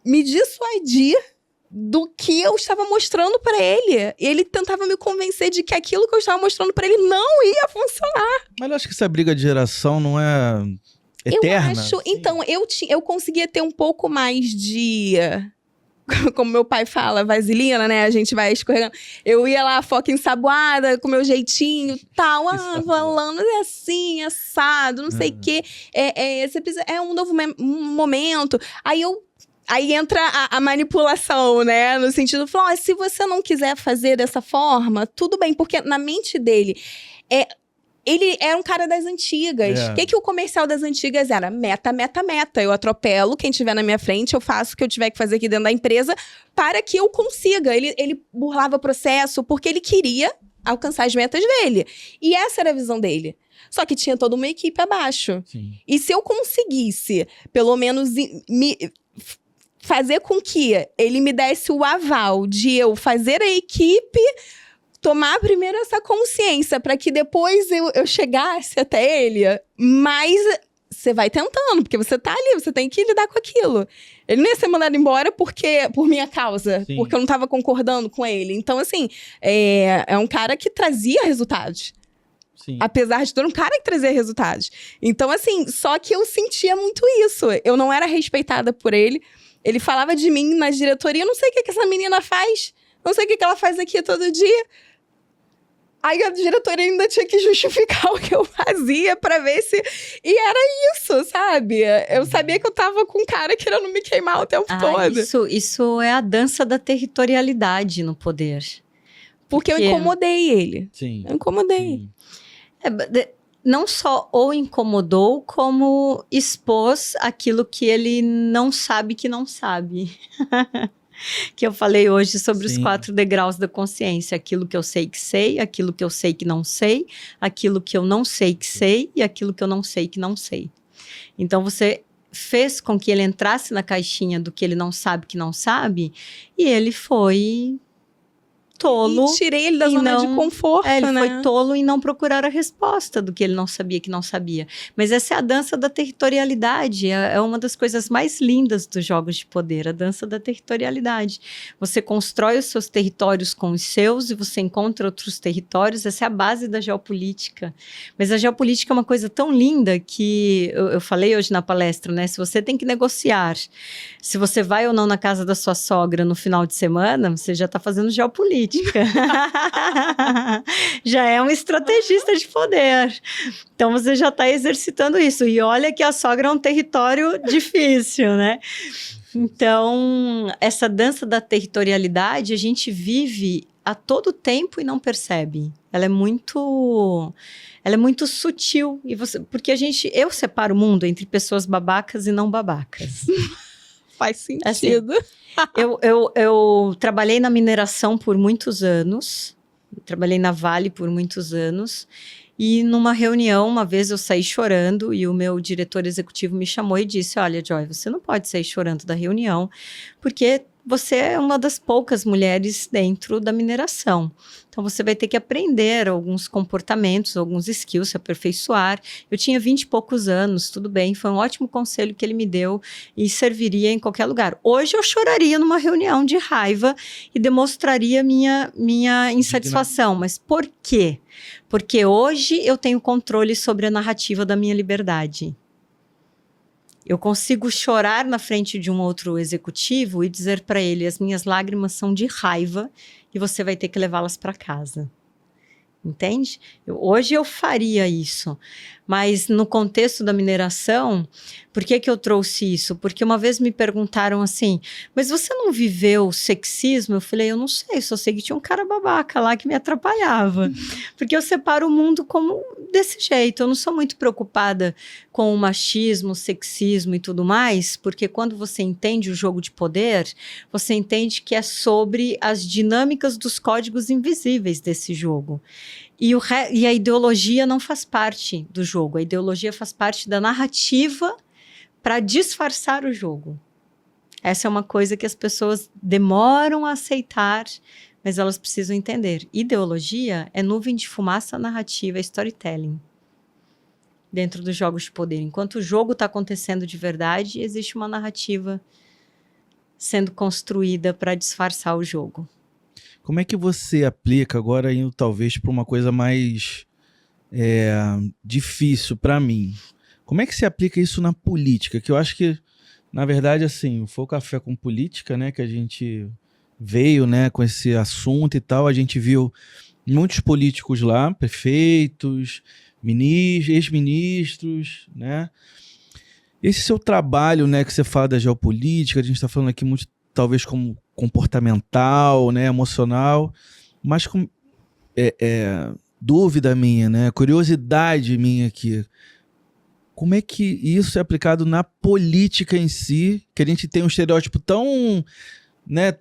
me dissuadir do que eu estava mostrando para ele. E ele tentava me convencer de que aquilo que eu estava mostrando para ele não ia funcionar. Mas eu acho que essa briga de geração não é eterna. Eu acho... Então, eu conseguia ter um pouco mais de... Como meu pai fala, vaselina, né? A gente vai escorregando. Eu ia lá, foca ensaboada, com meu jeitinho e tal. Falando assim, assado, não sei o quê. Você precisa, um novo momento. Aí entra a manipulação, né? No sentido de falar, se você não quiser fazer dessa forma, tudo bem. Porque na mente dele... Ele era um cara das antigas. O que o comercial das antigas era? Meta, meta, meta. Eu atropelo quem estiver na minha frente, eu faço o que eu tiver que fazer aqui dentro da empresa para que eu consiga. Ele burlava o processo porque ele queria alcançar as metas dele. E essa era a visão dele. Só que tinha toda uma equipe abaixo. Sim. E se eu conseguisse, pelo menos, fazer com que ele me desse o aval de eu fazer a equipe... Tomar primeiro essa consciência para que depois eu chegasse até ele. Mas você vai tentando, porque você tá ali, você tem que lidar com aquilo. Ele não ia ser mandado embora por minha causa, Sim. porque eu não tava concordando com ele. Então, assim, é um cara que trazia resultados. Sim. Apesar de todo um cara que trazia resultados. Então, assim, só que eu sentia muito isso. Eu não era respeitada por ele. Ele falava de mim na diretoria, eu não sei o que essa menina faz. Não sei o que ela faz aqui todo dia. Aí a diretoria ainda tinha que justificar o que eu fazia pra ver se... E era isso, sabe? Eu sabia que eu tava com um cara querendo me queimar o tempo todo. Isso é a dança da territorialidade no poder. Porque eu incomodei ele. Sim. Eu incomodei. Sim. Não só o incomodou, como expôs aquilo que ele não sabe que não sabe. Que eu falei hoje sobre os 4 degraus da consciência. Aquilo que eu sei, aquilo que eu sei que não sei, aquilo que eu não sei que sei e aquilo que eu não sei que não sei. Então, você fez com que ele entrasse na caixinha do que ele não sabe que não sabe, e ele foi tolo. E tirei ele da zona de conforto, ele né? foi tolo em não procurar a resposta do que ele não sabia que não sabia. Mas essa é a dança da territorialidade. É uma das coisas mais lindas dos jogos de poder, a dança da territorialidade. Você constrói os seus territórios com os seus e você encontra outros territórios. Essa é a base da geopolítica. Mas a geopolítica é uma coisa tão linda que eu falei hoje na palestra, né? Se você tem que negociar, se você vai ou não na casa da sua sogra no final de semana, você já está fazendo geopolítica. Já é um estrategista de poder. Então você já está exercitando isso. E olha que a sogra é um território difícil, né? Então, essa dança da territorialidade, a gente vive a todo tempo e não percebe. Ela é muito sutil. Porque eu separo o mundo entre pessoas babacas e não babacas. Faz sentido. Eu trabalhei na mineração por muitos anos, trabalhei na Vale por muitos anos, e numa reunião, uma vez eu saí chorando e o meu diretor executivo me chamou e disse, olha, Joy, você não pode sair chorando da reunião, porque você é uma das poucas mulheres dentro da mineração. Então, você vai ter que aprender alguns comportamentos, alguns skills, se aperfeiçoar. Eu tinha 20 e poucos anos, tudo bem, foi um ótimo conselho que ele me deu e serviria em qualquer lugar. Hoje eu choraria numa reunião de raiva e demonstraria minha insatisfação. Mas por quê? Porque hoje eu tenho controle sobre a narrativa da minha liberdade. Eu consigo chorar na frente de um outro executivo e dizer para ele, as minhas lágrimas são de raiva e você vai ter que levá-las para casa. Entende? Hoje eu faria isso, mas no contexto da mineração, por que eu trouxe isso? Porque uma vez me perguntaram assim, mas você não viveu sexismo? Eu falei, eu não sei, só sei que tinha um cara babaca lá que me atrapalhava, porque eu separo o mundo como desse jeito, eu não sou muito preocupada com o machismo, o sexismo e tudo mais, porque quando você entende o jogo de poder, você entende que é sobre as dinâmicas dos códigos invisíveis desse jogo. E a ideologia não faz parte do jogo. A ideologia faz parte da narrativa para disfarçar o jogo. Essa é uma coisa que as pessoas demoram a aceitar, mas elas precisam entender. Ideologia é nuvem de fumaça narrativa, é storytelling. Dentro dos jogos de poder. Enquanto o jogo está acontecendo de verdade, existe uma narrativa sendo construída para disfarçar o jogo. Como é que você aplica, agora indo talvez para uma coisa mais difícil para mim, como é que você aplica isso na política? Que eu acho que, na verdade, assim, foi o Café com Política, né, que a gente veio, né, com esse assunto e tal, a gente viu muitos políticos lá, prefeitos, ex-ministros, né? Esse seu trabalho, né, que você fala da geopolítica, a gente está falando aqui muito, talvez, como comportamental, né, emocional, mas com dúvida minha, né, curiosidade minha aqui. Como é que isso é aplicado na política em si, que a gente tem um estereótipo tão, né,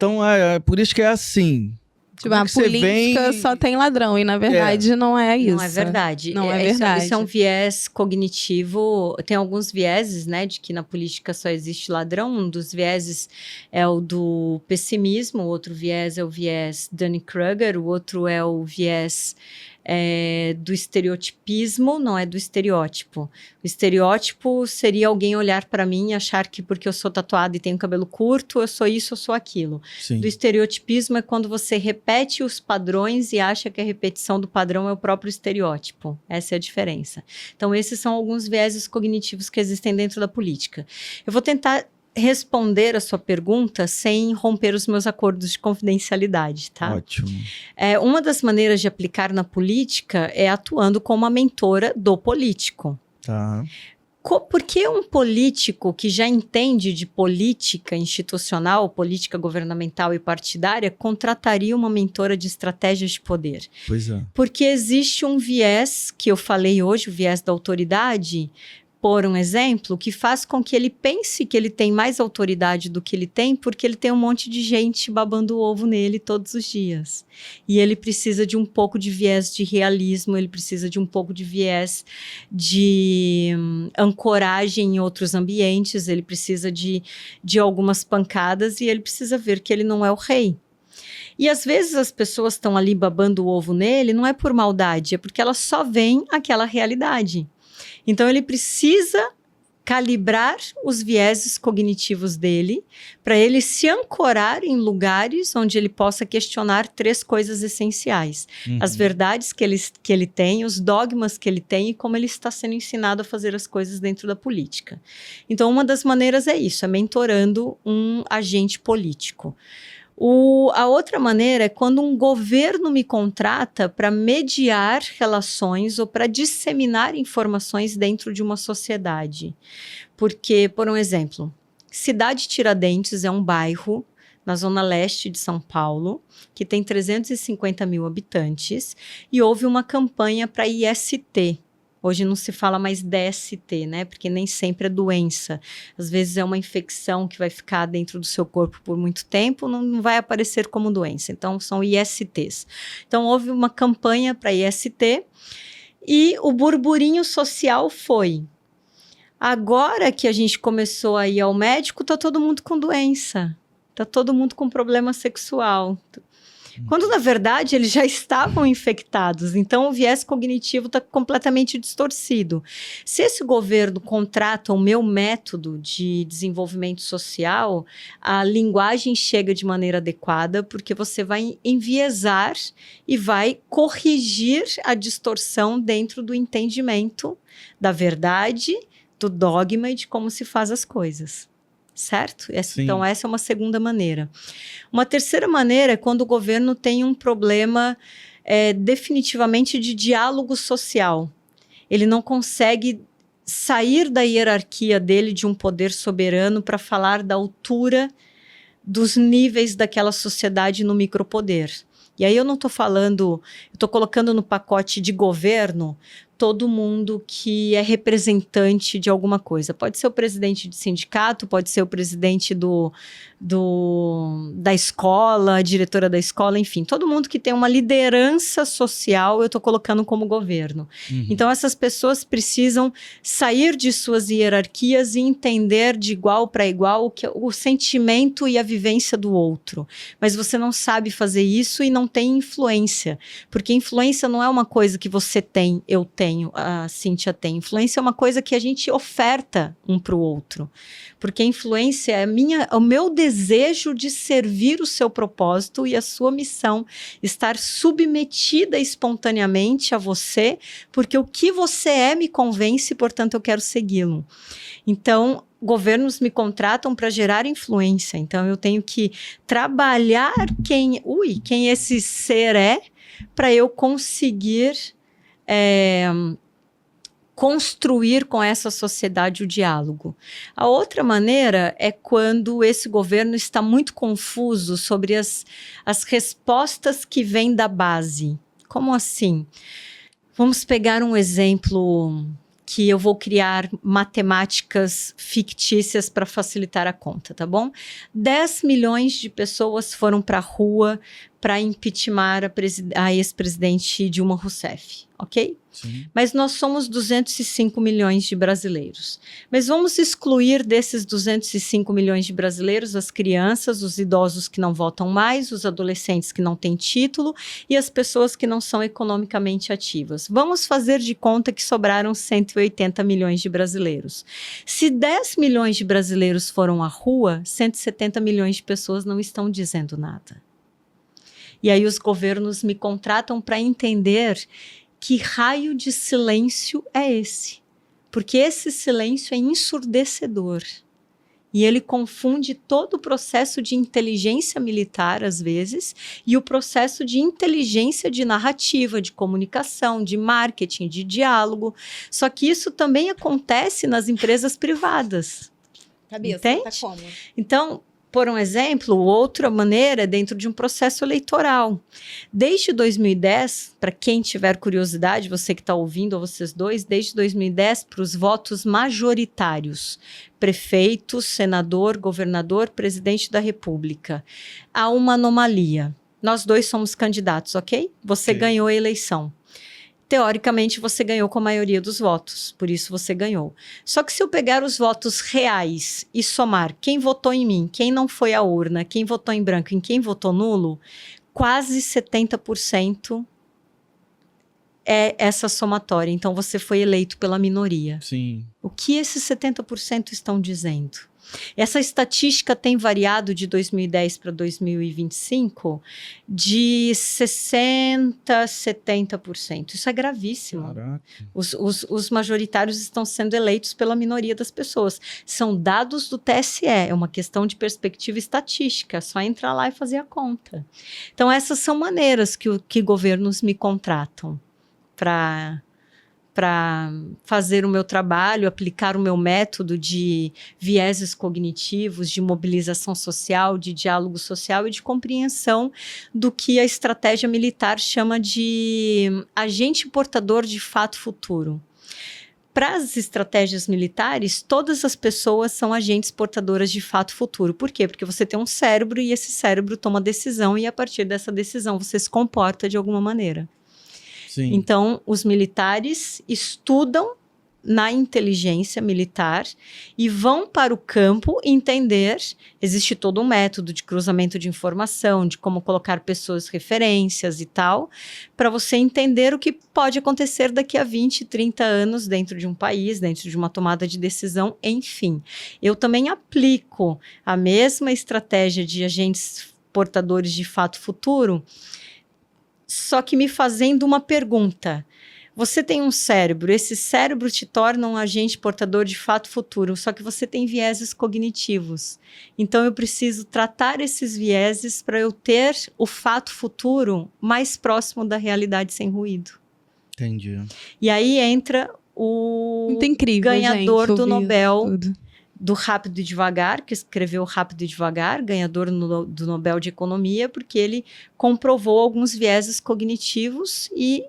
por isso que é assim. Tipo, a política só tem ladrão, e na verdade não é isso. Não é verdade. Não é verdade. Isso é um viés cognitivo. Tem alguns vieses, né, de que na política só existe ladrão. Um dos vieses é o do pessimismo, o outro viés é o viés Dunning-Kruger, o outro é o viés do estereotipismo, não é do estereótipo. O estereótipo seria alguém olhar para mim e achar que porque eu sou tatuada e tenho cabelo curto, eu sou isso, eu sou aquilo. Sim. Do estereotipismo é quando você repete os padrões e acha que a repetição do padrão é o próprio estereótipo. Essa é a diferença. Então, esses são alguns vieses cognitivos que existem dentro da política. Eu vou tentar responder a sua pergunta sem romper os meus acordos de confidencialidade, tá? Ótimo. Uma das maneiras de aplicar na política é atuando como a mentora do político. Tá. Por que um político que já entende de política institucional, política governamental e partidária, contrataria uma mentora de estratégias de poder? Pois é. Porque existe um viés, que eu falei hoje, o viés da autoridade, por um exemplo, que faz com que ele pense que ele tem mais autoridade do que ele tem, porque ele tem um monte de gente babando o ovo nele todos os dias. E ele precisa de um pouco de viés de realismo, ele precisa de um pouco de viés de ancoragem em outros ambientes, ele precisa de algumas pancadas e ele precisa ver que ele não é o rei. E às vezes as pessoas estão ali babando o ovo nele, não é por maldade, é porque elas só veem aquela realidade. Então, ele precisa calibrar os vieses cognitivos dele para ele se ancorar em lugares onde ele possa questionar 3 coisas essenciais. Uhum. As verdades que ele tem, os dogmas que ele tem e como ele está sendo ensinado a fazer as coisas dentro da política. Então, uma das maneiras é isso, é mentorando um agente político. A outra maneira é quando um governo me contrata para mediar relações ou para disseminar informações dentro de uma sociedade. Porque, por um exemplo, Cidade Tiradentes é um bairro na zona leste de São Paulo, que tem 350 mil habitantes, e houve uma campanha para IST. Hoje não se fala mais DST, né? Porque nem sempre é doença. Às vezes é uma infecção que vai ficar dentro do seu corpo por muito tempo, não vai aparecer como doença. Então, são ISTs. Então, houve uma campanha para IST e o burburinho social foi: agora que a gente começou a ir ao médico, tá todo mundo com doença. Tá todo mundo com problema sexual. Quando, na verdade, eles já estavam infectados. Então, o viés cognitivo está completamente distorcido. Se esse governo contrata o meu método de desenvolvimento social, a linguagem chega de maneira adequada, porque você vai enviesar e vai corrigir a distorção dentro do entendimento da verdade, do dogma e de como se faz as coisas. Certo? Então, essa é uma segunda maneira. Uma terceira maneira é quando o governo tem um problema definitivamente de diálogo social. Ele não consegue sair da hierarquia dele de um poder soberano para falar da altura dos níveis daquela sociedade no micropoder. E aí eu não estou falando, eu estou colocando no pacote de governo todo mundo que é representante de alguma coisa. Pode ser o presidente de sindicato, pode ser o presidente da escola, a diretora da escola, enfim. Todo mundo que tem uma liderança social, eu estou colocando como governo. Uhum. Então, essas pessoas precisam sair de suas hierarquias e entender de igual para igual o sentimento e a vivência do outro. Mas você não sabe fazer isso e não tem influência. Porque influência não é uma coisa que você tem, eu tenho. A Cíntia tem. Influência é uma coisa que a gente oferta um para o outro. Porque a influência é o meu desejo de servir o seu propósito e a sua missão, estar submetida espontaneamente a você, porque o que você é me convence, portanto eu quero segui-lo. Então, governos me contratam para gerar influência. Então, eu tenho que trabalhar quem esse ser é, para eu conseguir construir com essa sociedade o diálogo. A outra maneira é quando esse governo está muito confuso sobre as respostas que vêm da base. Como assim? Vamos pegar um exemplo que eu vou criar matemáticas fictícias para facilitar a conta, tá bom? 10 milhões de pessoas foram para a rua para impeachment a ex-presidente Dilma Rousseff, ok? Sim. Mas nós somos 205 milhões de brasileiros. Mas vamos excluir desses 205 milhões de brasileiros as crianças, os idosos que não votam mais, os adolescentes que não têm título e as pessoas que não são economicamente ativas. Vamos fazer de conta que sobraram 180 milhões de brasileiros. Se 10 milhões de brasileiros foram à rua, 170 milhões de pessoas não estão dizendo nada. E aí os governos me contratam para entender que raio de silêncio é esse. Porque esse silêncio é ensurdecedor. E ele confunde todo o processo de inteligência militar, às vezes, e o processo de inteligência de narrativa, de comunicação, de marketing, de diálogo. Só que isso também acontece nas empresas privadas. Cabeça, entende? tá como? Então, por um exemplo, outra maneira é dentro de um processo eleitoral. Desde 2010, para quem tiver curiosidade, você que está ouvindo, ou vocês dois, desde 2010, para os votos majoritários, prefeito, senador, governador, presidente da República, há uma anomalia. Nós dois somos candidatos, ok? Você ganhou a eleição. Teoricamente, você ganhou com a maioria dos votos, por isso você ganhou. Só que se eu pegar os votos reais e somar quem votou em mim, quem não foi à urna, quem votou em branco e quem votou nulo, quase 70% é essa somatória. Então, você foi eleito pela minoria. Sim. O que esses 70% estão dizendo? Essa estatística tem variado de 2010 para 2025 de 60% a 70%. Isso é gravíssimo. Caraca. Os majoritários estão sendo eleitos pela minoria das pessoas. São dados do TSE, é uma questão de perspectiva estatística, é só entrar lá e fazer a conta. Então, essas são maneiras que governos me contratam para para fazer o meu trabalho, aplicar o meu método de vieses cognitivos, de mobilização social, de diálogo social e de compreensão do que a estratégia militar chama de agente portador de fato futuro. Para as estratégias militares, todas as pessoas são agentes portadoras de fato futuro. Por quê? Porque você tem um cérebro e esse cérebro toma decisão e a partir dessa decisão você se comporta de alguma maneira. Sim. Então, os militares estudam na inteligência militar e vão para o campo entender, existe todo um método de cruzamento de informação, de como colocar pessoas referências e tal, para você entender o que pode acontecer daqui a 20, 30 anos dentro de um país, dentro de uma tomada de decisão, enfim. Eu também aplico a mesma estratégia de agentes portadores de fato futuro, só que me fazendo uma pergunta. Você tem um cérebro, esse cérebro te torna um agente portador de fato futuro, só que você tem vieses cognitivos. Então, eu preciso tratar esses vieses para eu ter o fato futuro mais próximo da realidade sem ruído. Entendi. E aí entra o Muito incrível, ganhador gente, do ouvir Nobel tudo. do Rápido e Devagar, que escreveu Rápido e Devagar, ganhador do Nobel de Economia, porque ele comprovou alguns vieses cognitivos e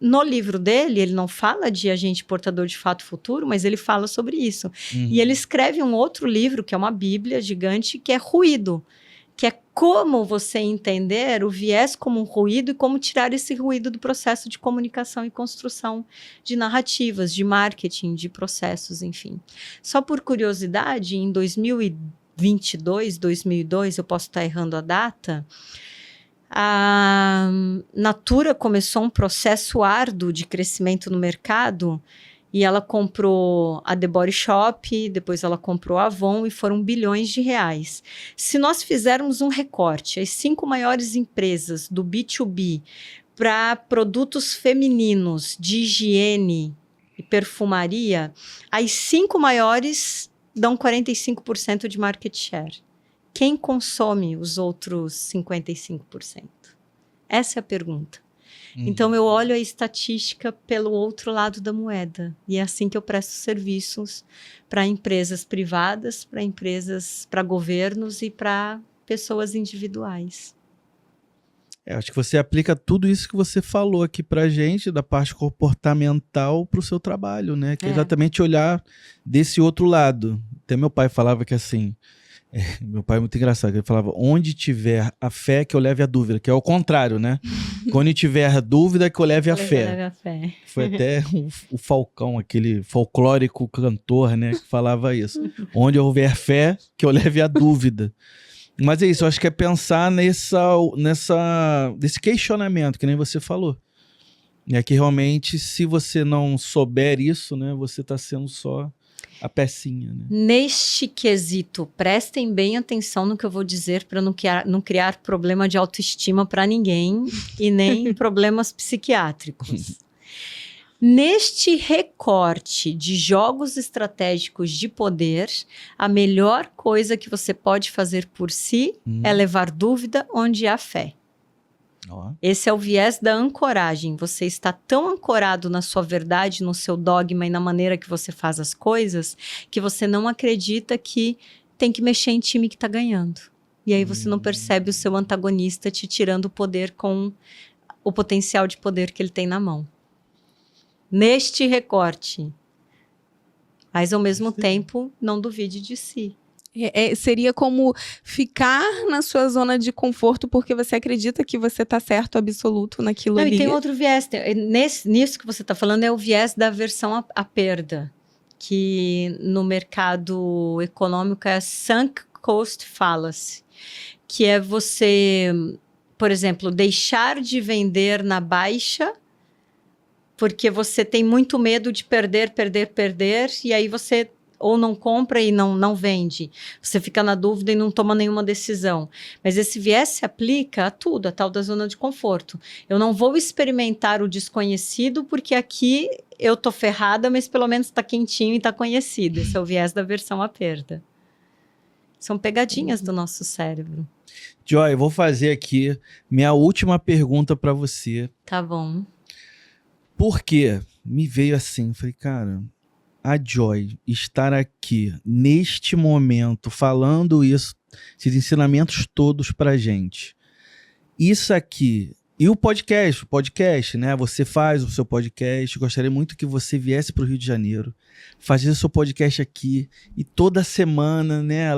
no livro dele, ele não fala de agente portador de fato futuro, mas ele fala sobre isso. E ele escreve um outro livro, que é uma bíblia gigante, que é Ruído, que é como você entender o viés como um ruído e como tirar esse ruído do processo de comunicação e construção de narrativas, de marketing, de processos, enfim. Só por curiosidade, em 2022, 2002, eu posso estar errando a data, a Natura começou um processo árduo de crescimento no mercado e ela comprou a The Body Shop, depois ela comprou a Avon e foram bilhões de reais. Se nós fizermos um recorte, as 5 maiores empresas do B2B para produtos femininos de higiene e perfumaria, as 5 maiores dão 45% de market share. Quem consome os outros 55%? Essa é a pergunta. Então, eu olho a estatística pelo outro lado da moeda. E é assim que eu presto serviços para empresas privadas, para governos e para pessoas individuais. Acho que você aplica tudo isso que você falou aqui pra gente, da parte comportamental pro seu trabalho, né? Que é exatamente olhar desse outro lado. Até meu pai falava que assim... meu pai é muito engraçado, ele falava, onde tiver a fé que eu leve a dúvida, que é o contrário, né? Quando tiver a dúvida que eu leve a fé. Foi até o Falcão, aquele folclórico cantor, né, que falava isso. Onde houver fé, que eu leve a dúvida. Mas é isso, eu acho que é pensar nesse questionamento, que nem você falou. É que realmente, se você não souber isso, né, você está sendo só a pecinha, né? Neste quesito, prestem bem atenção no que eu vou dizer para não criar problema de autoestima para ninguém e nem problemas psiquiátricos. Neste recorte de jogos estratégicos de poder, a melhor coisa que você pode fazer por si é levar dúvida onde há fé. Esse é o viés da ancoragem. Você está tão ancorado na sua verdade, no seu dogma e na maneira que você faz as coisas, que você não acredita que tem que mexer em time que está ganhando. E aí você não percebe o seu antagonista te tirando o poder com o potencial de poder que ele tem na mão. Neste recorte. Mas, ao mesmo tempo, não duvide de si. Seria como ficar na sua zona de conforto porque você acredita que você está certo absoluto naquilo ali. E tem outro viés. Nisso que você está falando é o viés da aversão à perda, que no mercado econômico é a sunk cost fallacy, que é você, por exemplo, deixar de vender na baixa porque você tem muito medo de perder, e aí você ou não compra e não vende. Você fica na dúvida e não toma nenhuma decisão. Mas esse viés se aplica a tudo, a tal da zona de conforto. Eu não vou experimentar o desconhecido porque aqui eu tô ferrada, mas pelo menos está quentinho e está conhecido. Esse é o viés da aversão à perda. São pegadinhas do nosso cérebro. Joy, eu vou fazer aqui minha última pergunta para você. Tá bom. Por quê? me veio assim, falei, cara, a Joy estar aqui, neste momento, falando isso, esses ensinamentos todos pra gente. Isso aqui, e o podcast, né? Você faz o seu podcast, gostaria muito que você viesse pro Rio de Janeiro, fazer o seu podcast aqui, e toda semana, né,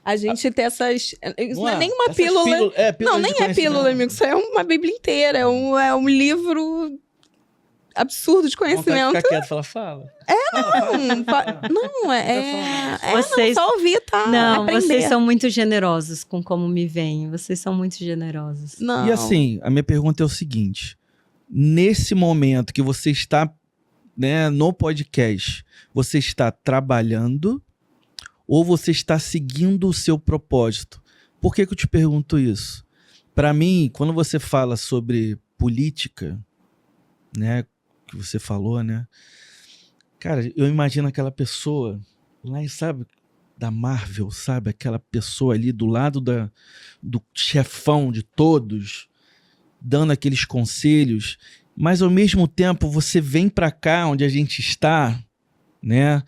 A gente tem essas... Isso não é nem uma essas pílula. pílulas Não, nem de é pílula, conhecimento. amigo. Isso é uma bíblia inteira. É um livro absurdo de Vontade de conhecimento. ficar quieto, fala. Não, Vocês- só ouvir, tá? Não, Aprender. vocês são muito generosos com como me veem. Vocês são muito generosos. Não. E assim, a minha pergunta é o seguinte: nesse momento que você está, né, no podcast, você está trabalhando ou você está seguindo o seu propósito? Por que eu te pergunto isso? Para mim, quando você fala sobre política, né, que você falou, né? Cara, eu imagino aquela pessoa lá, sabe, da Marvel, sabe? Aquela pessoa ali do lado do chefão de todos, dando aqueles conselhos, mas ao mesmo tempo você vem pra cá onde a gente está, né?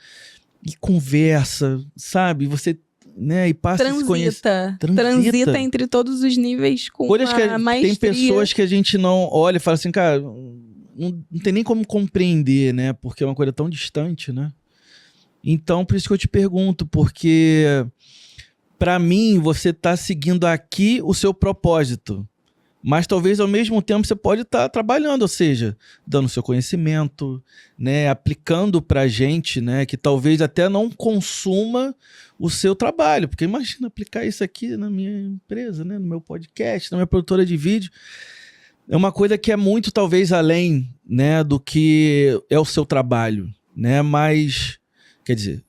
E conversa, sabe? Você, né? E passa a se conhecer. Transita entre todos os níveis com Coisas que uma maestria. tem pessoas que a gente não olha e fala assim, cara, não tem nem como compreender, né? Porque é uma coisa tão distante, né? Então, por isso que eu te pergunto, porque para mim você tá seguindo aqui o seu propósito, mas talvez ao mesmo tempo você pode estar trabalhando, ou seja, dando seu conhecimento, né? Aplicando pra gente, né? Que talvez até não consuma o seu trabalho, porque imagina aplicar isso aqui na minha empresa, né? No meu podcast, na minha produtora de vídeo. É uma coisa que é muito, talvez, além, né, do que é o seu trabalho, né? Mas, quer dizer,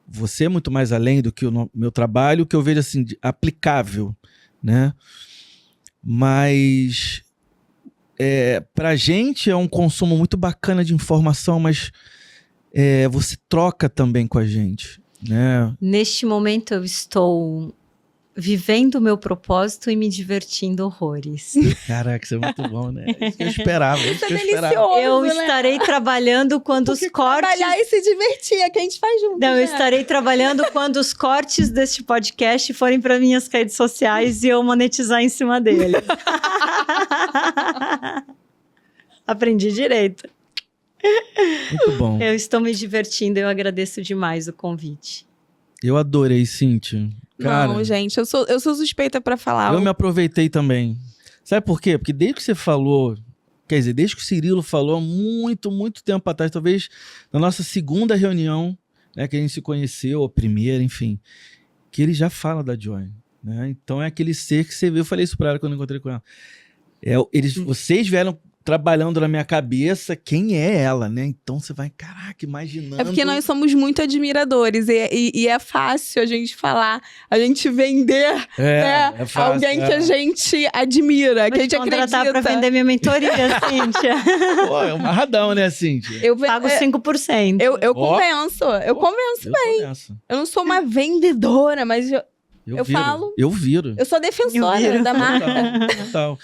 você é muito mais além do que o meu trabalho, que eu vejo, assim, aplicável, né? Mas, pra gente é um consumo muito bacana de informação, mas você troca também com a gente, né? Neste momento eu estou vivendo o meu propósito e me divertindo horrores. Caraca, isso é muito bom, né? Isso que eu esperava. Isso é que eu esperava. delicioso, Eu né? estarei trabalhando quando os cortes... Trabalhar e se divertir, é que a gente faz junto. Não, eu já. estarei trabalhando quando os cortes deste podcast forem para minhas redes sociais e eu monetizar em cima dele. Aprendi direito. Muito bom. Eu estou me divertindo, eu agradeço demais o convite. Eu adorei, Cíntia. Cara, Não, gente, eu sou suspeita pra falar. eu me aproveitei também. Sabe por quê? Porque desde que você falou, quer dizer, desde que o Cirilo falou, há muito, muito tempo atrás, talvez na nossa segunda reunião, né, que a gente se conheceu, a primeira, enfim, que ele já fala da Joy, né? Então é aquele ser que você viu, eu falei isso pra ela quando eu encontrei com ela. Vocês vieram trabalhando na minha cabeça quem é ela, né? Então você vai, caraca, imaginando. É porque nós somos muito admiradores e é fácil a gente falar, a gente vender, né? É fácil, alguém que a gente admira, que a gente Vou te contratar acredita. para vender minha mentoria, Cíntia. Pô, é um amarradão, né, Cíntia? Eu Pago 5%. Eu Ó. convenço, eu convenço. Eu tô nessa. Eu não sou uma vendedora, mas eu viro, falo. Eu viro. eu sou Eu defensora viro. da marca. Total.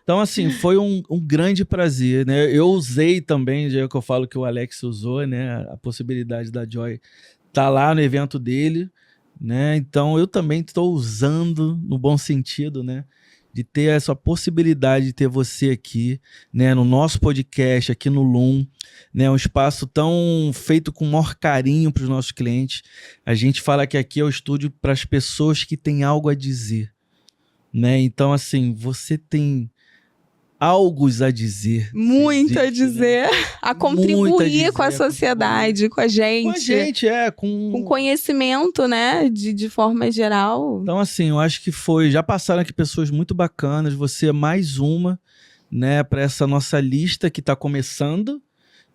Então, assim, foi um grande prazer, né? Eu usei também, já que eu falo que o Alex usou, né? A possibilidade da Joy estar lá no evento dele, né? Então, eu também estou usando, no bom sentido, né? De ter essa possibilidade de ter você aqui, né? No nosso podcast, aqui no Loom, né? Um espaço tão feito com o maior carinho para os nossos clientes. A gente fala que aqui é o estúdio para as pessoas que têm algo a dizer, né? Então, assim, você tem algo a dizer. Muito a Existe, né? dizer, a contribuir Muito a dizer, com a sociedade, com a gente. Com a gente, Com conhecimento, né? De forma geral. Então, assim, eu acho que já passaram aqui pessoas muito bacanas, você é mais uma, né, para essa nossa lista que está começando,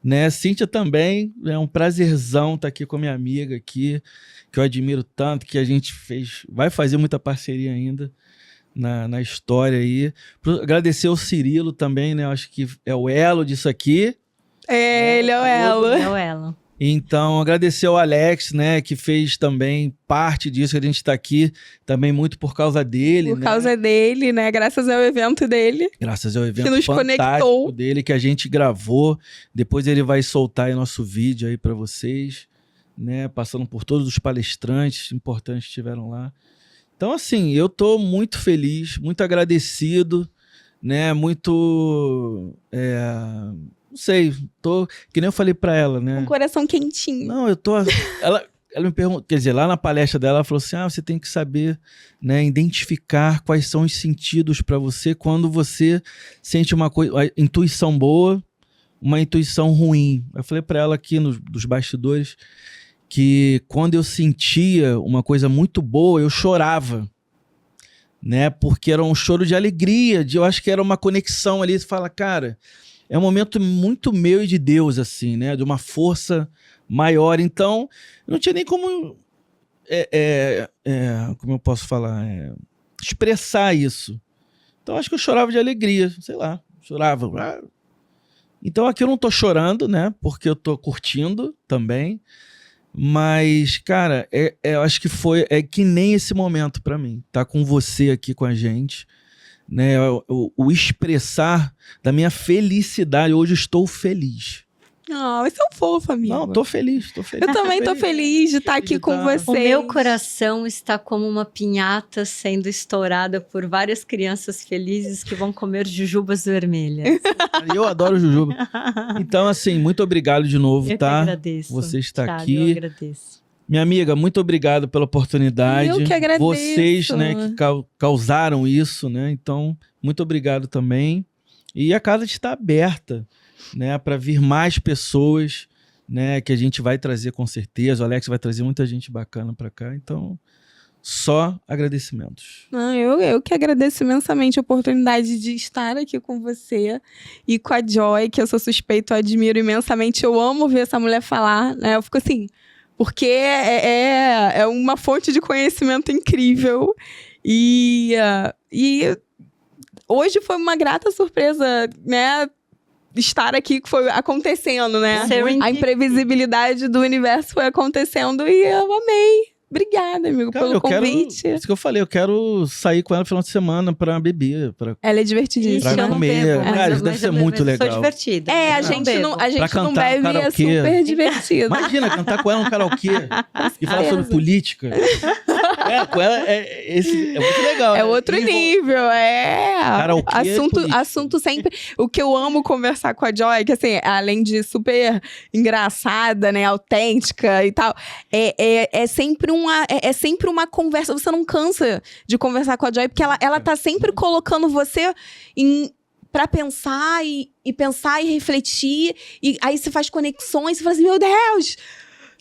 né? Cíntia também, é um prazerzão estar aqui com a minha amiga aqui, que eu admiro tanto, que a gente vai fazer muita parceria ainda na história aí. Agradecer ao Cirilo também, né? Eu acho que é o elo disso aqui. Ele é o elo. É o elo. Então, agradecer ao Alex, né, que fez também parte disso, que a gente tá aqui também muito por causa dele, Por causa dele, né? Graças ao evento dele. Graças ao evento que nos fantástico conectou. dele, que a gente gravou. Depois ele vai soltar aí nosso vídeo aí para vocês, né, passando por todos os palestrantes importantes que estiveram lá. Então, assim, eu tô muito feliz, muito agradecido, né, muito... não sei, que nem eu falei pra ela, né? Um coração quentinho. Não, ela me perguntou, quer dizer, lá na palestra dela, ela falou assim, você tem que saber, né, identificar quais são os sentidos pra você quando você sente uma intuição boa, uma intuição ruim. Eu falei pra ela aqui dos bastidores que quando eu sentia uma coisa muito boa, eu chorava, né? Porque era um choro de alegria, eu acho que era uma conexão ali, você fala, cara... É um momento muito meu e de Deus, assim, né? De uma força maior. Então, não tinha nem como... como eu posso falar? Expressar isso. Então, acho que eu chorava de alegria. Sei lá, chorava. Então, aqui eu não tô chorando, né? Porque eu tô curtindo também. Mas, cara, eu acho que é que nem esse momento pra mim. Tá com você aqui com a gente. Né, o expressar da minha felicidade. Hoje eu estou feliz. Mas são fofos, amigo. Não, tô feliz. Eu também tô feliz de estar aqui com vocês. O meu coração está como uma pinhata sendo estourada por várias crianças felizes que vão comer jujubas vermelhas. Eu adoro jujuba. Então, assim, muito obrigado de novo, Eu tá? que agradeço. Você está Thiago, aqui. Eu agradeço. Minha amiga, muito obrigado pela oportunidade. Eu que agradeço. Vocês, né, que causaram isso, né? Então, muito obrigado também. E a casa está aberta, né, para vir mais pessoas, né, que a gente vai trazer com certeza. O Alex vai trazer muita gente bacana para cá. Então, só agradecimentos. Eu que agradeço imensamente a oportunidade de estar aqui com você e com a Joy, que eu sou suspeito, eu admiro imensamente. Eu amo ver essa mulher falar, né? Eu fico assim... Porque é uma fonte de conhecimento incrível. E hoje foi uma grata surpresa, né? Estar aqui, que foi acontecendo, né? A imprevisibilidade do universo foi acontecendo e eu amei. Obrigada, amigo, pelo convite. Isso que eu falei, eu quero sair com ela no final de semana pra beber. Ela é divertidíssima. Pra comer. Cara, isso deve ser muito legal. Sou divertida. A gente não bebe e é super divertido. Imagina, cantar com ela no karaokê e falar sobre política. Com ela é muito legal. É outro nível, Karaokê assunto sempre... O que eu amo conversar com a Joy, que assim, além de super engraçada, né, autêntica e tal, é sempre uma conversa. Você não cansa de conversar com a Joy, porque ela tá sempre colocando você pra pensar e pensar e refletir. E aí você faz conexões, você fala assim, meu Deus!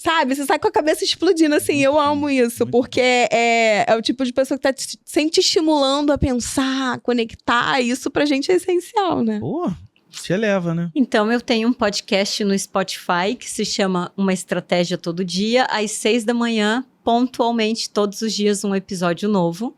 Sabe? Você sai com a cabeça explodindo, assim. Eu amo isso, porque é o tipo de pessoa que tá sempre te estimulando a pensar, a conectar. Isso pra gente é essencial, né? Pô, te eleva, né? Então, eu tenho um podcast no Spotify que se chama Uma Estratégia Todo Dia, às 6 da manhã, pontualmente, todos os dias, um episódio novo.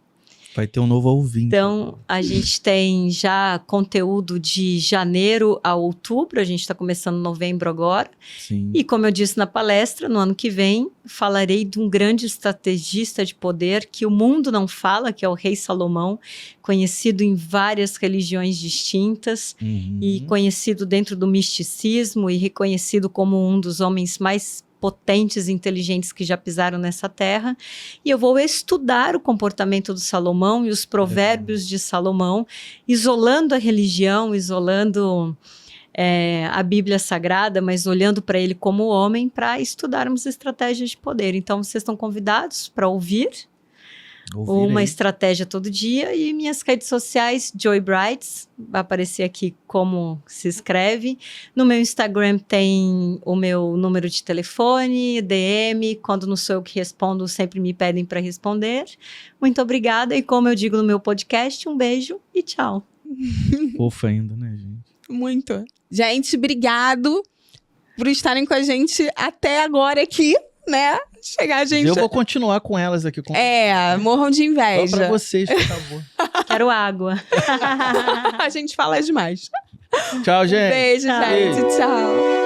Vai ter um novo ouvinte. Então, a gente tem já conteúdo de janeiro a outubro, a gente está começando novembro agora. Sim. E como eu disse na palestra, no ano que vem, falarei de um grande estrategista de poder que o mundo não fala, que é o Rei Salomão, conhecido em várias religiões distintas e conhecido dentro do misticismo e reconhecido como um dos homens mais potentes e inteligentes que já pisaram nessa terra, e eu vou estudar o comportamento do Salomão e os provérbios de Salomão, isolando a religião, isolando a Bíblia Sagrada, mas olhando para ele como homem, para estudarmos estratégias de poder. Então, vocês estão convidados para ouvir Uma Estratégia Todo Dia, e minhas redes sociais, Joy Brights, vai aparecer aqui como se escreve. No meu Instagram tem o meu número de telefone, DM, quando não sou eu que respondo, sempre me pedem para responder. Muito obrigada, e como eu digo no meu podcast, um beijo e tchau. Fofa ainda, né, gente? Muito. Gente, obrigado por estarem com a gente até agora aqui, né? Chegar a gente... Eu vou continuar com elas aqui. Morram de inveja. Só pra vocês, por favor. Quero água. A gente fala demais. Tchau, gente. Beijo, gente. Tchau.